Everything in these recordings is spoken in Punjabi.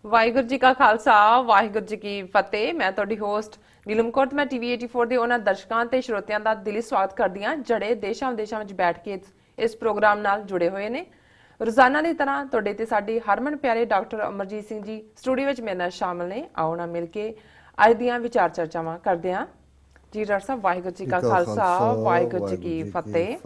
ਵਾਹਿਗੁਰੂ ਜੀ ਕਾ ਖਾਲਸਾ ਵਾਹਿਗੁਰੂ ਜੀ ਕੀ ਫਤਿਹ। ਮੈਂ ਤੁਹਾਡੀ ਹੋਸਟ ਨੀਲਮ ਕੌਰ ਤੇ ਮੈਂ ਟੀਵੀ 84 ਦੇ ਉਹਨਾਂ ਦਰਸ਼ਕਾਂ ਤੇ ਸਰੋਤਿਆਂ ਦਾ ਦਿਲੀ ਸਵਾਗਤ ਕਰਦੀ ਹਾਂ ਜਿਹੜੇ ਦੇਸ਼ਾਂ ਵਿਦੇਸ਼ਾਂ ਵਿੱਚ ਬੈਠ ਕੇ ਇਸ ਪ੍ਰੋਗਰਾਮ ਨਾਲ ਜੁੜੇ ਹੋਏ ਨੇ। ਰੋਜ਼ਾਨਾ ਦੀ ਤਰ੍ਹਾਂ ਤੁਹਾਡੇ ਤੇ ਸਾਡੀ ਹਰਮਨ ਪਿਆਰੇ ਡਾਕਟਰ ਅਮਰਜੀਤ ਸਿੰਘ ਜੀ ਸਟੂਡੀਓ ਵਿੱਚ ਮੇਰੇ ਨਾਲ ਸ਼ਾਮਲ ਨੇ। ਆਓ ਨਾ ਮਿਲ ਕੇ ਅੱਜ ਦੀਆਂ ਵਿਚਾਰ ਚਰਚਾਵਾਂ ਕਰਦੇ ਹਾਂ। ਜੀ ਡਾਕਟਰ ਸਾਹਿਬ ਵਾਹਿਗੁਰੂ ਜੀ ਕਾ ਖਾਲਸਾ ਵਾਹਿਗੁਰੂ ਜੀ ਕੀ ਫਤਿਹ।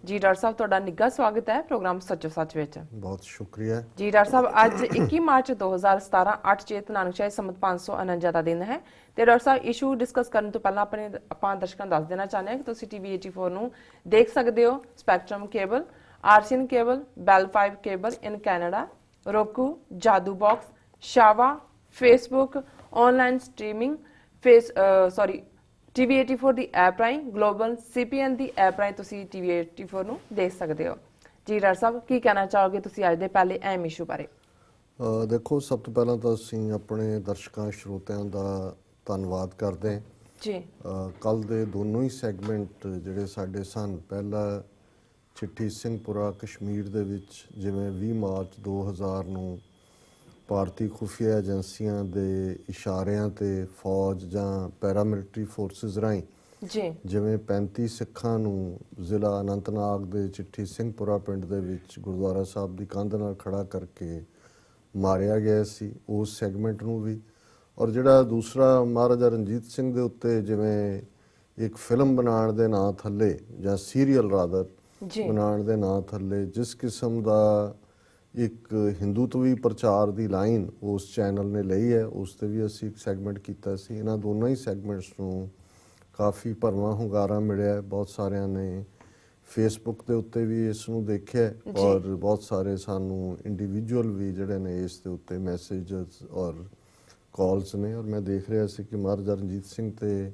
ਜੀ ਡਾਕਟਰ ਸਾਹਿਬ ਤੁਹਾਡਾ ਨਿੱਘਾ ਸਵਾਗਤ ਹੈ ਪ੍ਰੋਗਰਾਮ ਸੱਚੋ ਸੱਚ ਵਿੱਚ। ਬਹੁਤ ਸ਼ੁਕਰੀਆ ਜੀ ਡਾਕਟਰ ਸਾਹਿਬ ਅੱਜ 21 ਮਾਰਚ 2017 8 ਚੇਤ ਨਾਨਕਸ਼ਾਹੀ ਸੰਮਤ 549 ਦਾ ਦਿਨ ਹੈ ਤੇ ਡਾਕਟਰ ਸਾਹਿਬ ਇਸ਼ੂ ਡਿਸਕਸ ਕਰਨ ਤੋਂ ਪਹਿਲਾਂ ਆਪਾਂ ਦਰਸ਼ਕਾਂ ਨੂੰ ਦੱਸ ਦੇਣਾ ਚਾਹੁੰਦੇ ਹਾਂ ਕਿ ਤੁਸੀਂ ਟੀਵੀ 84 ਨੂੰ ਦੇਖ ਸਕਦੇ ਹੋ Spectrum cable, RCN cable, Bell 5 cable in Canada, roku, Jadoo box, ਸ਼ਾਵਾ, ਫੇਸਬੁੱਕ, ਆਨਲਾਈਨ ਸਟ੍ਰੀਮਿੰਗ, ਟੀਵੀ 84 ਦੀ ਐਪ ਰਾਹੀਂ, ਗਲੋਬਲ ਸੀਪੀਐਨ ਦੀ ਐਪ ਰਾਹੀਂ ਤੁਸੀਂ ਟੀਵੀ 84 ਨੂੰ ਦੇਖ ਸਕਦੇ ਹੋ। ਜੀ ਡਾਕਟਰ ਸਾਹਿਬ ਕੀ ਕਹਿਣਾ ਚਾਹੋਗੇ ਤੁਸੀਂ ਅੱਜ ਦੇ ਪਹਿਲੇ ਅਹਿਮ ਇਸ਼ੂ ਬਾਰੇ? ਦੇਖੋ, ਸਭ ਤੋਂ ਪਹਿਲਾਂ ਤਾਂ ਅਸੀਂ ਆਪਣੇ ਦਰਸ਼ਕਾਂ ਸਰੋਤਿਆਂ ਦਾ ਧੰਨਵਾਦ ਕਰਦੇ ਹਾਂ ਜੀ। ਕੱਲ ਦੇ ਦੋਨੋਂ ਹੀ ਸੈਗਮੈਂਟ ਜਿਹੜੇ ਸਾਡੇ ਸਨ, ਪਹਿਲਾ ਚਿੱਠੀ ਸਿੰਘਪੁਰਾ ਕਸ਼ਮੀਰ ਦੇ ਵਿੱਚ ਜਿਵੇਂ 20 ਮਾਰਚ 2000 ਨੂੰ ਭਾਰਤੀ ਖੁਫੀਆ ਏਜੰਸੀਆਂ ਦੇ ਇਸ਼ਾਰਿਆਂ ਤੇ ਫੌਜ ਜਾਂ ਪੈਰਾਮਿਲਟਰੀ ਫੋਰਸਿਸ ਰਾਹੀਂ ਜਿਵੇਂ 35 ਸਿੱਖਾਂ ਨੂੰ ਜ਼ਿਲ੍ਹਾ ਅਨੰਤਨਾਗ ਦੇ ਚਿੱਠੀ ਸਿੰਘਪੁਰਾ ਪਿੰਡ ਦੇ ਵਿੱਚ ਗੁਰਦੁਆਰਾ ਸਾਹਿਬ ਦੀ ਕੰਧ ਨਾਲ ਖੜਾ ਕਰਕੇ ਮਾਰਿਆ ਗਿਆ ਸੀ, ਉਸ ਸੈਗਮੈਂਟ ਨੂੰ ਵੀ। ਔਰ ਜਿਹੜਾ ਦੂਸਰਾ ਮਹਾਰਾਜਾ ਰਣਜੀਤ ਸਿੰਘ ਦੇ ਉੱਤੇ ਜਿਵੇਂ ਇੱਕ ਫਿਲਮ ਬਣਾਉਣ ਦੇ ਨਾਂ ਥੱਲੇ ਜਾਂ ਸੀਰੀਅਲ ਰਾਦਰ ਬਣਾਉਣ ਦੇ ਨਾਂ ਥੱਲੇ ਜਿਸ ਕਿਸਮ ਦਾ ਇੱਕ ਹਿੰਦੂਤਵੀ ਪ੍ਰਚਾਰ ਦੀ ਲਾਈਨ ਉਸ ਚੈਨਲ ਨੇ ਲਈ ਹੈ, ਉਸ 'ਤੇ ਵੀ ਅਸੀਂ ਇੱਕ ਸੈਗਮੈਂਟ ਕੀਤਾ ਸੀ। ਇਹਨਾਂ ਦੋਨਾਂ ਹੀ ਸੈਗਮੈਂਟਸ ਨੂੰ ਕਾਫੀ ਭਰਵਾਂ ਹੁੰਗਾਰਾ ਮਿਲਿਆ। ਬਹੁਤ ਸਾਰਿਆਂ ਨੇ ਫੇਸਬੁੱਕ ਦੇ ਉੱਤੇ ਵੀ ਇਸ ਨੂੰ ਦੇਖਿਆ ਔਰ ਬਹੁਤ ਸਾਰੇ ਸਾਨੂੰ ਇੰਡੀਵਿਜੂਅਲ ਵੀ ਜਿਹੜੇ ਨੇ ਇਸ ਦੇ ਉੱਤੇ ਮੈਸੇਜਸ ਔਰ ਕਾਲਸ ਨੇ। ਔਰ ਮੈਂ ਦੇਖ ਰਿਹਾ ਸੀ ਕਿ ਮਹਾਰਾਜਾ ਰਣਜੀਤ ਸਿੰਘ ਤੇ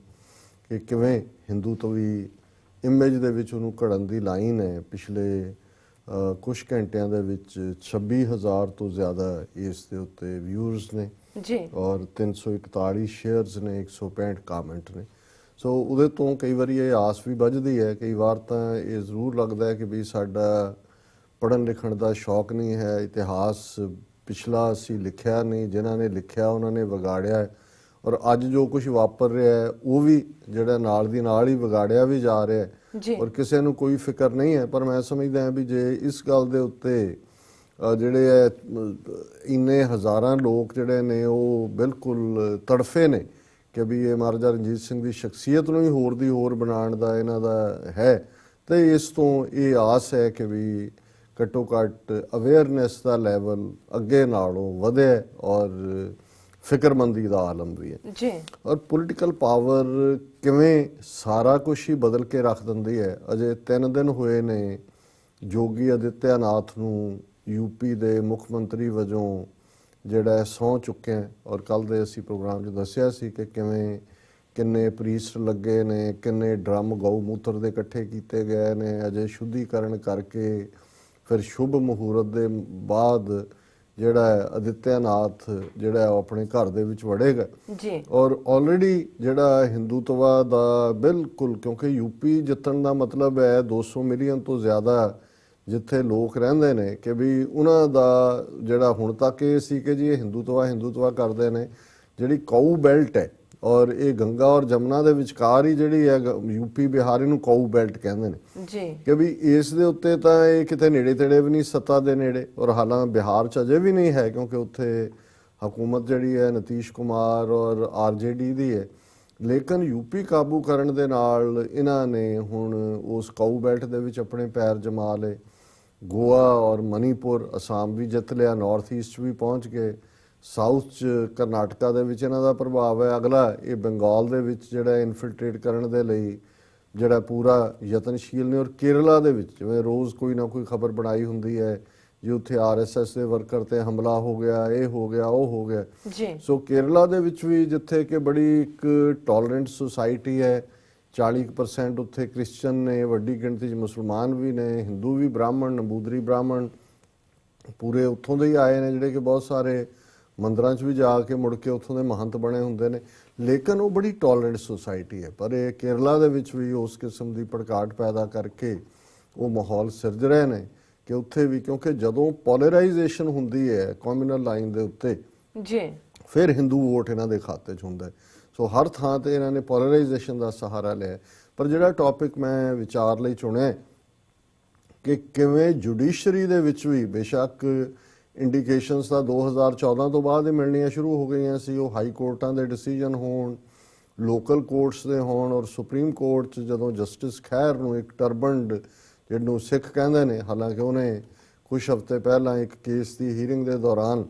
ਕਿ ਕਿਵੇਂ ਹਿੰਦੂਤਵੀ ਇਮੇਜ ਦੇ ਵਿੱਚ ਉਹਨੂੰ ਘੜਨ ਦੀ ਲਾਈਨ ਹੈ। ਪਿਛਲੇ ਕੁਛ ਘੰਟਿਆਂ ਦੇ ਵਿੱਚ 26,000 ਤੋਂ ਜ਼ਿਆਦਾ ਇਸ ਦੇ ਉੱਤੇ ਵਿਊਅਰਸ ਨੇ ਔਰ 341 ਸ਼ੇਅਰਸ ਨੇ, 165 ਕਾਮੈਂਟ ਨੇ। ਸੋ ਉਹਦੇ ਤੋਂ ਕਈ ਵਾਰੀ ਇਹ ਆਸ ਵੀ ਵੱਝਦੀ ਹੈ, ਕਈ ਵਾਰ ਤਾਂ ਇਹ ਜ਼ਰੂਰ ਲੱਗਦਾ ਹੈ ਕਿ ਵੀ ਸਾਡਾ ਪੜ੍ਹਨ ਲਿਖਣ ਦਾ ਸ਼ੌਕ ਨਹੀਂ ਹੈ, ਇਤਿਹਾਸ ਪਿਛਲਾ ਅਸੀਂ ਲਿਖਿਆ ਨਹੀਂ, ਜਿਨ੍ਹਾਂ ਨੇ ਲਿਖਿਆ ਉਹਨਾਂ ਨੇ ਵਿਗਾੜਿਆ। ਔਰ ਅੱਜ ਜੋ ਕੁਝ ਵਾਪਰ ਰਿਹਾ ਹੈ ਉਹ ਵੀ ਜਿਹੜਾ ਨਾਲ ਦੀ ਨਾਲ ਹੀ ਵਿਗਾੜਿਆ ਵੀ ਜਾ ਰਿਹਾ ਹੈ ਔਰ ਕਿਸੇ ਨੂੰ ਕੋਈ ਫਿਕਰ ਨਹੀਂ ਹੈ। ਪਰ ਮੈਂ ਸਮਝਦਾ ਹਾਂ ਵੀ ਜੇ ਇਸ ਗੱਲ ਦੇ ਉੱਤੇ ਜਿਹੜੇ ਹੈ ਇੰਨੇ ਹਜ਼ਾਰਾਂ ਲੋਕ ਜਿਹੜੇ ਨੇ ਉਹ ਬਿਲਕੁਲ ਤੜਫੇ ਨੇ ਕਿ ਵੀ ਇਹ ਮਹਾਰਾਜਾ ਰਣਜੀਤ ਸਿੰਘ ਦੀ ਸ਼ਖਸੀਅਤ ਨੂੰ ਹੀ ਹੋਰ ਦੀ ਹੋਰ ਬਣਾਉਣ ਦਾ ਇਹਨਾਂ ਦਾ ਹੈ, ਤੇ ਇਸ ਤੋਂ ਇਹ ਆਸ ਹੈ ਕਿ ਵੀ ਘੱਟੋ ਘੱਟ ਅਵੇਅਰਨੈਸ ਦਾ ਲੈਵਲ ਅੱਗੇ ਨਾਲੋਂ ਵਧਿਆ ਔਰ ਫਿਕਰਮੰਦੀ ਦਾ ਆਲਮ ਵੀ ਹੈ। ਔਰ ਪੋਲੀਟੀਕਲ ਪਾਵਰ ਕਿਵੇਂ ਸਾਰਾ ਕੁਝ ਹੀ ਬਦਲ ਕੇ ਰੱਖ ਦਿੰਦੀ ਹੈ। ਅਜੇ 3 ਦਿਨ ਹੋਏ ਨੇ ਯੋਗੀ ਆਦਿੱਤਿਆਨਾਥ ਨੂੰ ਯੂਪੀ ਦੇ ਮੁੱਖ ਮੰਤਰੀ ਵਜੋਂ ਜਿਹੜਾ ਸਹੁੰ ਚੁੱਕਿਆ ਔਰ ਕੱਲ ਦੇ ਅਸੀਂ ਪ੍ਰੋਗਰਾਮ 'ਚ ਦੱਸਿਆ ਸੀ ਕਿ ਕਿੰਨੇ ਪ੍ਰੀਸਟ ਲੱਗੇ ਨੇ, ਕਿੰਨੇ ਡਰਮ ਗਊ ਮੂਤਰ ਦੇ ਇਕੱਠੇ ਕੀਤੇ ਗਏ ਨੇ। ਅਜੇ ਸ਼ੁੱਧੀਕਰਨ ਕਰਕੇ ਫਿਰ ਸ਼ੁਭ ਮਹੂਰਤ ਦੇ ਬਾਅਦ ਜਿਹੜਾ ਆਦਿੱਤਿਆਨਾਥ ਜਿਹੜਾ ਆਪਣੇ ਘਰ ਦੇ ਵਿੱਚ ਵੜੇਗਾ ਔਰ ਆਲਰੇਡੀ ਜਿਹੜਾ ਹਿੰਦੂਤਵਾ ਦਾ ਬਿਲਕੁਲ, ਕਿਉਂਕਿ ਯੂਪੀ ਜਿੱਤਣ ਦਾ ਮਤਲਬ ਹੈ 200 ਮਿਲੀਅਨ ਤੋਂ ਜ਼ਿਆਦਾ ਜਿੱਥੇ ਲੋਕ ਰਹਿੰਦੇ ਨੇ ਕਿ ਵੀ ਉਹਨਾਂ ਦਾ ਜਿਹੜਾ ਹੁਣ ਤੱਕ ਇਹ ਸੀ ਕਿ ਜੀ ਇਹ ਹਿੰਦੂਤਵਾ ਕਰਦੇ ਨੇ। ਜਿਹੜੀ ਕਾਊ ਬੈਲਟ ਹੈ ਔਰ ਇਹ ਗੰਗਾ ਔਰ ਜਮਨਾ ਦੇ ਵਿਚਕਾਰ ਹੀ ਜਿਹੜੀ ਹੈ ਯੂਪੀ ਬਿਹਾਰ, ਇਹਨੂੰ ਕਾਊ ਬੈਲਟ ਕਹਿੰਦੇ ਨੇ ਕਿ ਵੀ ਇਸ ਦੇ ਉੱਤੇ ਤਾਂ ਇਹ ਕਿਤੇ ਨੇੜੇ ਤੇੜੇ ਵੀ ਨਹੀਂ ਸੱਤਾ ਦੇ ਨੇੜੇ। ਔਰ ਹਾਲਾਂਕਿ ਬਿਹਾਰ 'ਚ ਅਜੇ ਵੀ ਨਹੀਂ ਹੈ ਕਿਉਂਕਿ ਉੱਥੇ ਹਕੂਮਤ ਜਿਹੜੀ ਹੈ ਨਿਤੀਸ਼ ਕੁਮਾਰ ਔਰ ਆਰਜੇਡੀ ਦੀ ਹੈ, ਲੇਕਿਨ ਯੂਪੀ ਕਾਬੂ ਕਰਨ ਦੇ ਨਾਲ ਇਹਨਾਂ ਨੇ ਹੁਣ ਉਸ ਕਾਊ ਬੈਲਟ ਦੇ ਵਿੱਚ ਆਪਣੇ ਪੈਰ ਜਮਾ ਲਏ। ਗੋਆ ਔਰ ਮਨੀਪੁਰ, ਅਸਾਮ ਵੀ ਜਿੱਤ ਲਿਆ, ਨਾਰਥ ਈਸਟ ਵੀ ਪਹੁੰਚ ਗਏ, ਸਾਊਥ 'ਚ ਕਰਨਾਟਕਾ ਦੇ ਵਿੱਚ ਇਹਨਾਂ ਦਾ ਪ੍ਰਭਾਵ ਹੈ। ਅਗਲਾ ਇਹ ਬੰਗਾਲ ਦੇ ਵਿੱਚ ਜਿਹੜਾ ਇਨਫਿਲਟਰੇਟ ਕਰਨ ਦੇ ਲਈ ਜਿਹੜਾ ਪੂਰਾ ਯਤਨਸ਼ੀਲ ਨੇ। ਔਰ ਕੇਰਲਾ ਦੇ ਵਿੱਚ ਜਿਵੇਂ ਰੋਜ਼ ਕੋਈ ਨਾ ਕੋਈ ਖਬਰ ਬਣਾਈ ਹੁੰਦੀ ਹੈ ਜੀ ਉੱਥੇ RSS ਦੇ ਵਰਕਰ ਤੇ ਹਮਲਾ ਹੋ ਗਿਆ, ਇਹ ਹੋ ਗਿਆ, ਉਹ ਹੋ ਗਿਆ। ਸੋ ਕੇਰਲਾ ਦੇ ਵਿੱਚ ਵੀ ਜਿੱਥੇ ਕਿ ਬੜੀ ਇੱਕ ਟੋਲਰੈਂਟ ਸੁਸਾਇਟੀ ਹੈ, 40% ਉੱਥੇ ਕ੍ਰਿਸਚਨ ਨੇ, ਵੱਡੀ ਗਿਣਤੀ 'ਚ ਮੁਸਲਮਾਨ ਵੀ ਨੇ, ਹਿੰਦੂ ਵੀ, ਬ੍ਰਾਹਮਣ, ਨੰਬੂਦਰੀ ਬ੍ਰਾਹਮਣ ਪੂਰੇ ਉੱਥੋਂ ਦੇ ਹੀ ਆਏ ਨੇ ਜਿਹੜੇ ਕਿ ਬਹੁਤ ਸਾਰੇ ਮੰਦਰਾਂ 'ਚ ਵੀ ਜਾ ਕੇ ਮੁੜ ਕੇ ਉੱਥੋਂ ਦੇ ਮਹੰਤ ਬਣੇ ਹੁੰਦੇ ਨੇ। ਲੇਕਿਨ ਉਹ ਬੜੀ ਟੋਲਰੈਂਟ ਸੁਸਾਇਟੀ ਹੈ। ਪਰ ਇਹ ਕੇਰਲਾ ਦੇ ਵਿੱਚ ਵੀ ਉਸ ਕਿਸਮ ਦੀ ਭੜਕਾਟ ਪੈਦਾ ਕਰਕੇ ਉਹ ਮਾਹੌਲ ਸਿਰਜ ਰਹੇ ਨੇ ਕਿ ਉੱਥੇ ਵੀ, ਕਿਉਂਕਿ ਜਦੋਂ ਪੋਲਰਾਈਜੇਸ਼ਨ ਹੁੰਦੀ ਹੈ ਕਮਿਊਨਲ ਲਾਈਨ ਦੇ ਉੱਤੇ ਜੀ ਫਿਰ ਹਿੰਦੂ ਵੋਟ ਇਹਨਾਂ ਦੇ ਖਾਤੇ 'ਚ ਹੁੰਦਾ ਹੈ। ਸੋ ਹਰ ਥਾਂ ਤੇ ਇਹਨਾਂ ਨੇ ਪੋਲਰਾਈਜੇਸ਼ਨ ਦਾ ਸਹਾਰਾ ਲਿਆ। ਪਰ ਜਿਹੜਾ ਟੌਪਿਕ ਮੈਂ ਵਿਚਾਰ ਲਈ ਚੁਣਿਆ ਕਿ ਕਿਵੇਂ ਜੁਡੀਸ਼ਰੀ ਦੇ ਵਿੱਚ ਵੀ ਬੇਸ਼ੱਕ ਇੰਡੀਕੇਸ਼ਨਸ ਤਾਂ 2014 ਤੋਂ ਬਾਅਦ ਹੀ ਮਿਲਣੀਆਂ ਸ਼ੁਰੂ ਹੋ ਗਈਆਂ ਸੀ, ਉਹ ਹਾਈ ਕੋਰਟਾਂ ਦੇ ਡਿਸੀਜਨ ਹੋਣ, ਲੋਕਲ ਕੋਰਟਸ ਦੇ ਹੋਣ, ਔਰ ਸੁਪਰੀਮ ਕੋਰਟ 'ਚ ਜਦੋਂ ਜਸਟਿਸ ਖੈਰ ਨੂੰ ਇੱਕ ਟਰਬਨਡ ਜਿਹਨੂੰ ਸਿੱਖ ਕਹਿੰਦੇ ਨੇ, ਹਾਲਾਂਕਿ ਉਹਨੇ ਕੁਝ ਹਫ਼ਤੇ ਪਹਿਲਾਂ ਇੱਕ ਕੇਸ ਦੀ ਹੀਅਰਿੰਗ ਦੇ ਦੌਰਾਨ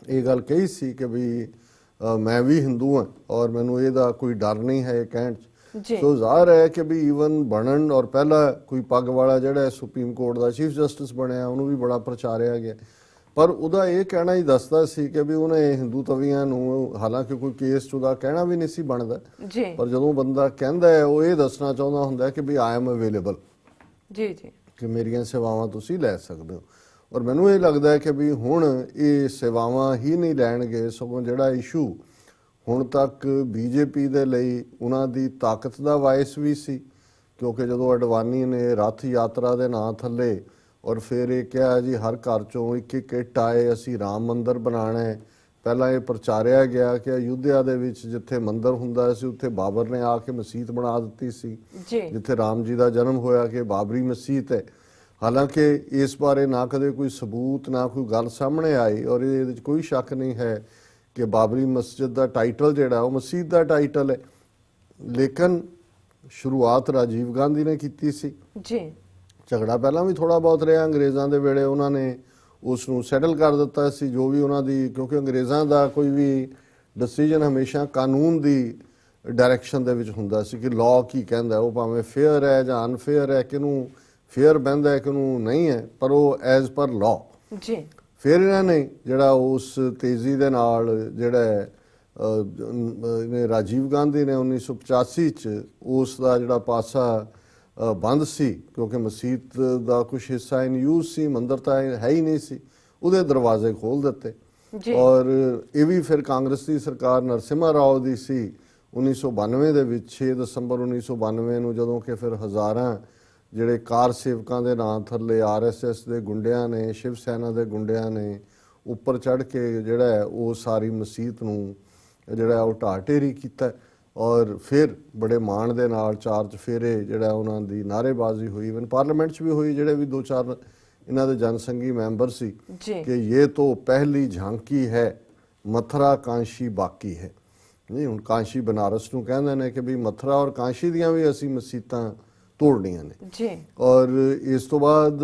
ਇਹ ਗੱਲ ਕਹੀ ਸੀ ਕਿ ਵੀ ਮੈਂ ਵੀ ਹਿੰਦੂ ਹਾਂ ਔਰ ਮੈਨੂੰ ਇਹਦਾ ਕੋਈ ਡਰ ਨਹੀਂ ਹੈ ਇਹ ਕਹਿਣ 'ਚ। ਸੋ ਜ਼ਾਹਰ ਹੈ ਕਿ ਵੀ ਈਵਨ ਬਣਨ ਔਰ ਪਹਿਲਾਂ ਕੋਈ ਪੱਗ ਵਾਲਾ ਜਿਹੜਾ ਸੁਪਰੀਮ ਕੋਰਟ ਦਾ ਚੀਫ ਜਸਟਿਸ ਬਣਿਆ ਉਹਨੂੰ ਵੀ ਬੜਾ ਪ੍ਰਚਾਰਿਆ ਗਿਆ, ਪਰ ਉਹਦਾ ਇਹ ਕਹਿਣਾ ਹੀ ਦੱਸਦਾ ਸੀ ਕਿ ਵੀ ਉਹਨੇ ਹਿੰਦੂ ਤਵੀਆਂ ਨੂੰ, ਹਾਲਾਂਕਿ ਕੋਈ ਕੇਸ 'ਚ ਉਹਦਾ ਕਹਿਣਾ ਵੀ ਨਹੀਂ ਸੀ ਬਣਦਾ, ਪਰ ਜਦੋਂ ਬੰਦਾ ਕਹਿੰਦਾ ਹੈ ਉਹ ਇਹ ਦੱਸਣਾ ਚਾਹੁੰਦਾ ਹੁੰਦਾ ਕਿ ਵੀ ਆਈ ਐਮ ਅਵੇਲੇਬਲ, ਜੀ ਜੀ, ਕਿ ਮੇਰੀਆਂ ਸੇਵਾਵਾਂ ਤੁਸੀਂ ਲੈ ਸਕਦੇ ਹੋ। ਔਰ ਮੈਨੂੰ ਇਹ ਲੱਗਦਾ ਹੈ ਕਿ ਵੀ ਹੁਣ ਇਹ ਸੇਵਾਵਾਂ ਹੀ ਨਹੀਂ ਲੈਣਗੇ, ਸਗੋਂ ਜਿਹੜਾ ਇਸ਼ੂ ਹੁਣ ਤੱਕ ਬੀਜੇਪੀ ਦੇ ਲਈ ਉਹਨਾਂ ਦੀ ਤਾਕਤ ਦਾ ਵਾਇਸ ਵੀ ਸੀ, ਕਿਉਂਕਿ ਜਦੋਂ ਅਡਵਾਨੀ ਨੇ ਰੱਥ ਯਾਤਰਾ ਦੇ ਨਾਂ ਥੱਲੇ ਔਰ ਫਿਰ ਇਹ ਕਿਹਾ ਜੀ ਹਰ ਘਰ ਚੋਂ ਇੱਕ ਇੱਕ ਇੱਟ ਆਏ, ਅਸੀਂ ਰਾਮ ਮੰਦਿਰ ਬਣਾਉਣਾ ਹੈ। ਪਹਿਲਾਂ ਇਹ ਪ੍ਰਚਾਰਿਆ ਗਿਆ ਕਿ ਅਯੁੱਧਿਆ ਦੇ ਵਿੱਚ ਜਿੱਥੇ ਮੰਦਿਰ ਹੁੰਦਾ ਸੀ ਉੱਥੇ ਬਾਬਰ ਨੇ ਆ ਕੇ ਮਸਜਿਦ ਬਣਾ ਦਿੱਤੀ ਸੀ, ਜਿੱਥੇ ਰਾਮ ਜੀ ਦਾ ਜਨਮ ਹੋਇਆ ਕਿ ਬਾਬਰੀ ਮਸਜਿਦ ਹੈ। ਹਾਲਾਂਕਿ ਇਸ ਬਾਰੇ ਨਾ ਕਦੇ ਕੋਈ ਸਬੂਤ ਨਾ ਕੋਈ ਗੱਲ ਸਾਹਮਣੇ ਆਈ, ਔਰ ਇਹਦੇ ਵਿੱਚ ਕੋਈ ਸ਼ੱਕ ਨਹੀਂ ਹੈ ਕਿ ਬਾਬਰੀ ਮਸਜਿਦ ਦਾ ਟਾਈਟਲ ਜਿਹੜਾ ਉਹ ਮਸਜਿਦ ਦਾ ਟਾਈਟਲ ਹੈ, ਲੇਕਿਨ ਸ਼ੁਰੂਆਤ ਰਾਜੀਵ ਗਾਂਧੀ ਨੇ ਕੀਤੀ ਸੀ। ਝਗੜਾ ਪਹਿਲਾਂ ਵੀ ਥੋੜਾ ਬਹੁਤ ਰਿਹਾ ਅੰਗਰੇਜ਼ਾਂ ਦੇ ਵੇਲੇ, ਉਹਨਾਂ ਨੇ ਉਸ ਨੂੰ ਸੈਟਲ ਕਰ ਦਿੱਤਾ ਸੀ ਜੋ ਵੀ ਉਹਨਾਂ ਦੀ, ਕਿਉਂਕਿ ਅੰਗਰੇਜ਼ਾਂ ਦਾ ਕੋਈ ਵੀ ਡਿਸੀਜਨ ਹਮੇਸ਼ਾ ਕਾਨੂੰਨ ਦੀ ਡਾਇਰੈਕਸ਼ਨ ਦੇ ਵਿੱਚ ਹੁੰਦਾ ਸੀ ਕਿ ਲਾਅ ਕੀ ਕਹਿੰਦਾ, ਉਹ ਭਾਵੇਂ ਫੇਅਰ ਹੈ ਜਾਂ ਅਨਫੇਅਰ ਹੈ, ਕਿਹਨੂੰ ਫੇਅਰ ਬਹਿੰਦਾ ਹੈ ਕਿਹਨੂੰ ਨਹੀਂ ਹੈ, ਪਰ ਉਹ ਐਜ਼ ਪਰ ਲਾਅ। ਫਿਰ ਇਹਨਾਂ ਨੇ ਜਿਹੜਾ ਉਸ ਤੇਜ਼ੀ ਦੇ ਨਾਲ ਜਿਹੜਾ ਰਾਜੀਵ ਗਾਂਧੀ ਨੇ 1985 'ਚ ਉਸ ਦਾ ਜਿਹੜਾ ਪਾਸਾ ਬੰਦ ਸੀ, ਕਿਉਂਕਿ ਮਸਜਿਦ ਦਾ ਕੁਝ ਹਿੱਸਾ ਇਨ ਯੂਜ਼ ਸੀ, ਮੰਦਿਰ ਤਾਂ ਹੈ ਹੀ ਨਹੀਂ ਸੀ, ਉਹਦੇ ਦਰਵਾਜ਼ੇ ਖੋਲ ਦਿੱਤੇ। ਔਰ ਇਹ ਵੀ ਫਿਰ ਕਾਂਗਰਸ ਦੀ ਸਰਕਾਰ ਨਰਸਿਮਹਾ ਰਾਓ ਦੀ ਸੀ 1992 ਦੇ ਵਿੱਚ, 6 ਦਸੰਬਰ 1992 ਨੂੰ, ਜਦੋਂ ਕਿ ਫਿਰ ਹਜ਼ਾਰਾਂ ਜਿਹੜੇ ਕਾਰ ਸੇਵਕਾਂ ਦੇ ਨਾਂ ਥੱਲੇ ਆਰਐਸਐਸ ਦੇ ਗੁੰਡਿਆਂ ਨੇ, ਸ਼ਿਵ ਸੈਨਾ ਦੇ ਗੁੰਡਿਆਂ ਨੇ ਉੱਪਰ ਚੜ੍ਹ ਕੇ ਜਿਹੜਾ ਉਹ ਸਾਰੀ ਮਸਜਿਦ ਨੂੰ ਜਿਹੜਾ ਉਹ ਢਾਹ ਢੇਰੀ ਕੀਤਾ। ਔਰ ਫਿਰ ਬੜੇ ਮਾਣ ਦੇ ਨਾਲ 4 ਚੁਫੇਰੇ ਜਿਹੜਾ ਉਹਨਾਂ ਦੀ ਨਾਅਰੇਬਾਜ਼ੀ ਹੋਈ, ਇਵਨ ਪਾਰਲੀਮੈਂਟ 'ਚ ਵੀ ਹੋਈ, ਜਿਹੜੇ ਵੀ 2-4 ਇਹਨਾਂ ਦੇ ਜਨਸੰਘੀ ਮੈਂਬਰ ਸੀ ਕਿ ਇਹ ਤੋਂ ਪਹਿਲੀ ਝਾਂਕੀ ਹੈ, ਮਥੁਰਾ ਕਾਂਸ਼ੀ ਬਾਕੀ ਹੈ। ਨਹੀਂ, ਹੁਣ ਕਾਂਸ਼ੀ ਬਨਾਰਸ ਨੂੰ ਕਹਿੰਦੇ ਨੇ ਕਿ ਵੀ ਮਥੁਰਾ ਔਰ ਕਾਂਸ਼ੀ ਦੀਆਂ ਵੀ ਅਸੀਂ ਮਸਜਿਦਾਂ ਤੋੜਨੀਆਂ ਨੇ। ਔਰ ਇਸ ਤੋਂ ਬਾਅਦ